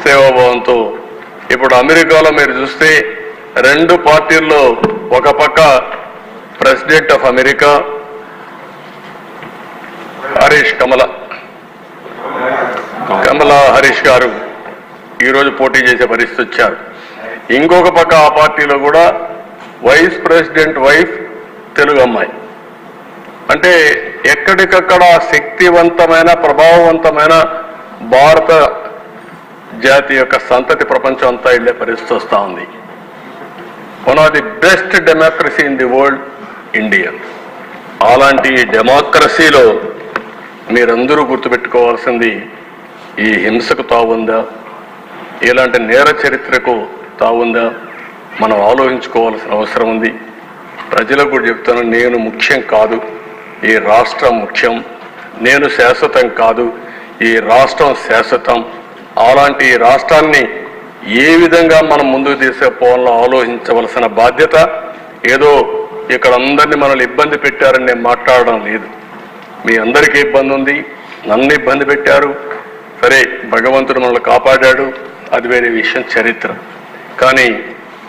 సేవాభావంతో. ఇప్పుడు అమెరికాలో మీరు చూస్తే 2 పార్టీల్లో, ఒక పక్క ప్రెసిడెంట్ ఆఫ్ అమెరికా కమలా హరీష్ గారు ఈరోజు పోటీ చేసే పరిస్థితి వచ్చారు. ఇంకొక పక్క ఆ పార్టీలో కూడా వైస్ ప్రెసిడెంట్ వైఫ్ తెలుగు అమ్మాయి. అంటే ఎక్కడికక్కడ శక్తివంతమైన ప్రభావవంతమైన భారత జాతి యొక్క సంతతి ప్రపంచం అంతా వెళ్ళే పరిస్థితి వస్తూ ఉంది. One of the best democracy in the world India. అలాంటి డెమోక్రసీలో మీరందరూ గుర్తుపెట్టుకోవాల్సింది ఈ హింసకు తావుందా, ఇలాంటి నేర చరిత్రకు తావుందా మనం ఆలోచించుకోవాల్సిన అవసరం ఉంది. ప్రజలకు కూడా చెప్తాను, నేను ముఖ్యం కాదు, ఈ రాష్ట్రం ముఖ్యం. నేను శాశ్వతం కాదు, ఈ రాష్ట్రం శాశ్వతం. అలాంటి ఈ రాష్ట్రాన్ని ఏ విధంగా మనం ముందుకు తీసుకుపోవాలో ఆలోచించవలసిన బాధ్యత. ఏదో ఇక్కడ అందరినీ మనల్ని ఇబ్బంది పెట్టారని నేను మాట్లాడడం లేదు. మీ అందరికీ ఇబ్బంది ఉంది, నన్ను ఇబ్బంది పెట్టారు. సరే, భగవంతుడు మనల్ని కాపాడాడు, అది వేరే విషయం, చరిత్ర. కానీ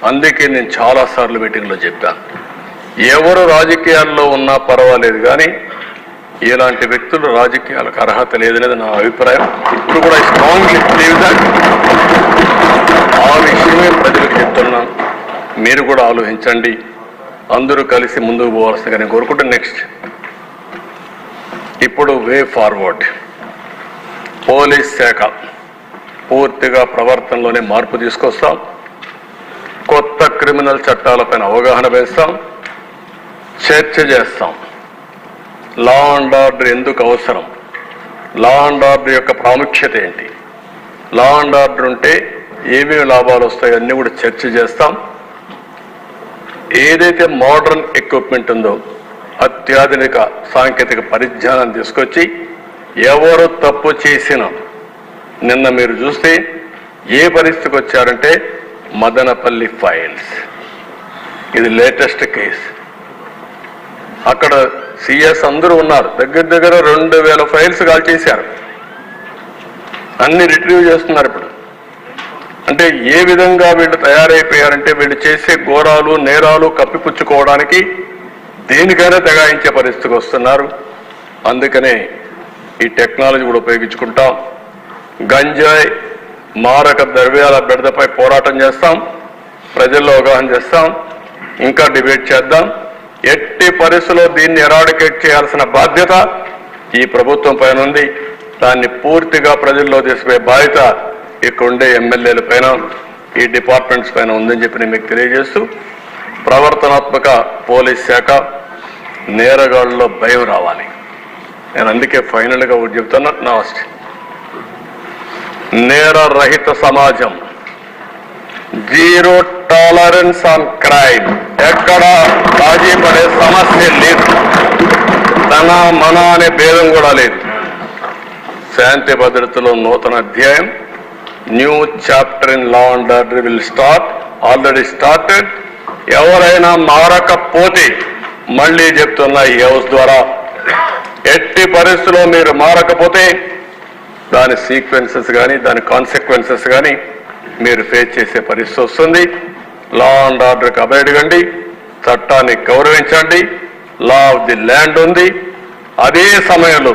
అందుకే నేను చాలాసార్లు మీటింగ్లో చెప్పాను, ఎవరు రాజకీయాల్లో ఉన్నా పర్వాలేదు, కానీ ఇలాంటి వ్యక్తులు రాజకీయాలకు అర్హత లేదనేది నా అభిప్రాయం. ఇప్పుడు కూడా స్ట్రాంగ్లీ బిలీవ్ దట్. ఆ విషయమే ప్రజలకు చెప్తున్నాను. మీరు కూడా ఆలోచించండి, అందరూ కలిసి ముందుకు పోవాల్సిందిగా నేను కోరుకుంటే. నెక్స్ట్, ఇప్పుడు వే ఫార్వర్డ్. పోలీస్ శాఖ పూర్తిగా ప్రవర్తనలోనే మార్పు తీసుకొస్తాం. కొత్త క్రిమినల్ చట్టాలపైన అవగాహన వేస్తాం, చర్చ చేస్తాం. లా అండ్ ఆర్డర్ ఎందుకు అవసరం, లా అండ్ ఆర్డర్ యొక్క ప్రాముఖ్యత ఏంటి, లా అండ్ ఆర్డర్ ఉంటే ఏమేమి లాభాలు వస్తాయో అన్నీ కూడా చర్చ చేస్తాం. ఏదైతే మోడర్న్ ఎక్విప్మెంట్ ఉందో అత్యాధునిక సాంకేతిక పరిజ్ఞానం తీసుకొచ్చి ఎవరు తప్పు చేసినా, నిన్న మీరు చూస్తే ఏ పరిస్థితికి వచ్చారంటే మదనపల్లి ఫైల్స్, ఇది లేటెస్ట్ కేసు. అక్కడ సిఎస్ అందరూ ఉన్నారు, దగ్గర దగ్గర 2000 ఫైల్స్ కాల్ చేశారు. అన్ని రిట్రీవ్ చేస్తున్నారు ఇప్పుడు. అంటే ఏ విధంగా వీళ్ళు తయారైపోయారంటే వీళ్ళు చేసే ఘోరాలు నేరాలు కప్పిపుచ్చుకోవడానికి దేనికైనా తెగాయించే పరిస్థితికి వస్తున్నారు. అందుకనే ఈ టెక్నాలజీ కూడా ఉపయోగించుకుంటాం. గంజాయి మారక ద్రవ్యాల బెడదపై పోరాటం చేస్తాం, ప్రజల్లో అవగాహన చేస్తాం, ఇంకా డిబేట్ చేద్దాం. ఎట్టి పరిస్థితుల్లో దీన్ని ఎరాడికేట్ చేయాల్సిన బాధ్యత ఈ ప్రభుత్వం పైన ఉంది. దాన్ని పూర్తిగా ప్రజల్లో తీసుకునే బాధ్యత ఇక్కడ ఉండే ఎమ్మెల్యేల పైన, ఈ డిపార్ట్మెంట్స్ పైన ఉందని చెప్పి నేను మీకు తెలియజేస్తూ, ప్రవర్తనాత్మక పోలీస్ శాఖ, నేరగాళ్ళలో భయం రావాలి. నేను అందుకే ఫైనల్గా ఒకటి చెప్తున్నా, లాస్ట్, నేర రహిత సమాజం, జీరో టాలరెన్స్ ఆన్ క్రైమ్. ఎక్కడ రాజీ పడే సమస్య లేదు, తన మన అనే భేదం కూడా లేదు. శాంతి భద్రతలో నూతన అధ్యాయం, new chapter in law and order will start, already started. ఎవరైనా మారకపోతే మళ్ళీ చెప్తున్నా ఈ హౌస్ ద్వారా, ఎట్టి పరిస్థితుల్లో మీరు మారకపోతే దాని సీక్వెన్సెస్ కానీ దాని కాన్సిక్వెన్సెస్ కానీ మీరు ఫేస్ చేసే పరిస్థితి వస్తుంది. లా అండ్ ఆర్డర్కి అభయడగండి, చట్టాన్ని గౌరవించండి. లా ఆఫ్ ది ల్యాండ్ ఉంది. అదే సమయంలో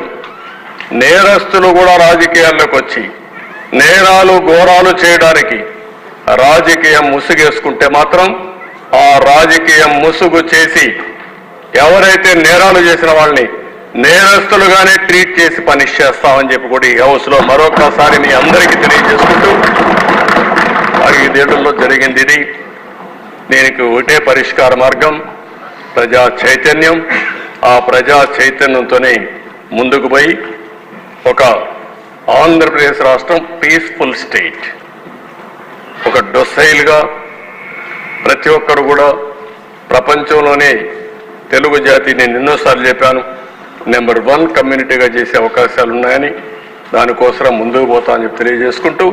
నేరస్తులు కూడా రాజకీయాల్లోకి వచ్చి నేరాలు ఘోరాలు చేయడానికి రాజకీయం ముసుగేసుకుంటే మాత్రం ఆ రాజకీయం ముసుగు చేసి ఎవరైతే నేరాలు చేసిన వాళ్ళని నేరస్తులుగానే ట్రీట్ చేసి పనిష్ చేస్తామని చెప్పి కూడా ఈ హౌస్లో మరొకసారి మీ అందరికీ తెలియజేసుకుంటూ, 5 ఏళ్లలో జరిగింది ఇది. దీనికి ఒకటే పరిష్కార మార్గం, ప్రజా చైతన్యం. ఆ ప్రజా చైతన్యంతోనే ముందుకు పోయి ఒక ఆంధ్రప్రదేశ్ రాష్ట్రం పీస్ఫుల్ స్టేట్, ఒక డొసైల్గా ప్రతి ఒక్కరు కూడా ప్రపంచంలోనే తెలుగు జాతి, నేను ఎన్నోసార్లు చెప్పాను, నెంబర్ 1 కమ్యూనిటీగా చేసే అవకాశాలు ఉన్నాయని, దానికోసం ముందుకు పోతా అని చెప్పి తెలియజేసుకుంటూ,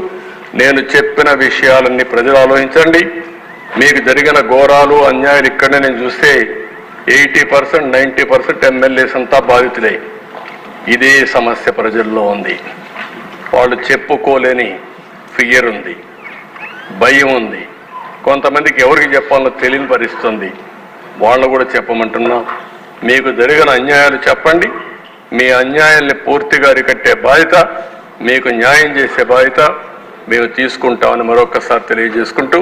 నేను చెప్పిన విషయాలన్నీ ప్రజలు ఆలోచించండి. మీకు జరిగిన ఘోరాలు అన్యాయాలు ఇక్కడనే నేను చూస్తే 80%, 90% ఎమ్మెల్యేస్ అంతా బాధితులే. ఇదే సమస్య ప్రజల్లో ఉంది. వాళ్ళు చెప్పుకోలేని ఫియర్ ఉంది, భయం ఉంది. కొంతమందికి ఎవరికి చెప్పాలో తెలియని పరిస్థితి ఉంది. వాళ్ళు కూడా చెప్పమంటున్నా, మీకు జరిగిన అన్యాయాలు చెప్పండి. మీ అన్యాయాల్ని పూర్తిగా అరికట్టే బాధ్యత, మీకు న్యాయం చేసే బాధ్యత మేము తీసుకుంటామని మరొకసారి తెలియజేసుకుంటూ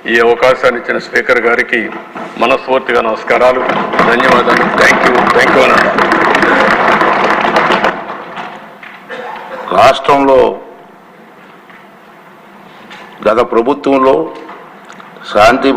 ఈ అవకాశాన్ని ఇచ్చిన స్పీకర్ గారికి మనస్ఫూర్తిగా నమస్కారాలు, ధన్యవాదాలు. థ్యాంక్ యూ అన్న. రాష్ట్రంలో గత ప్రభుత్వంలో శాంతి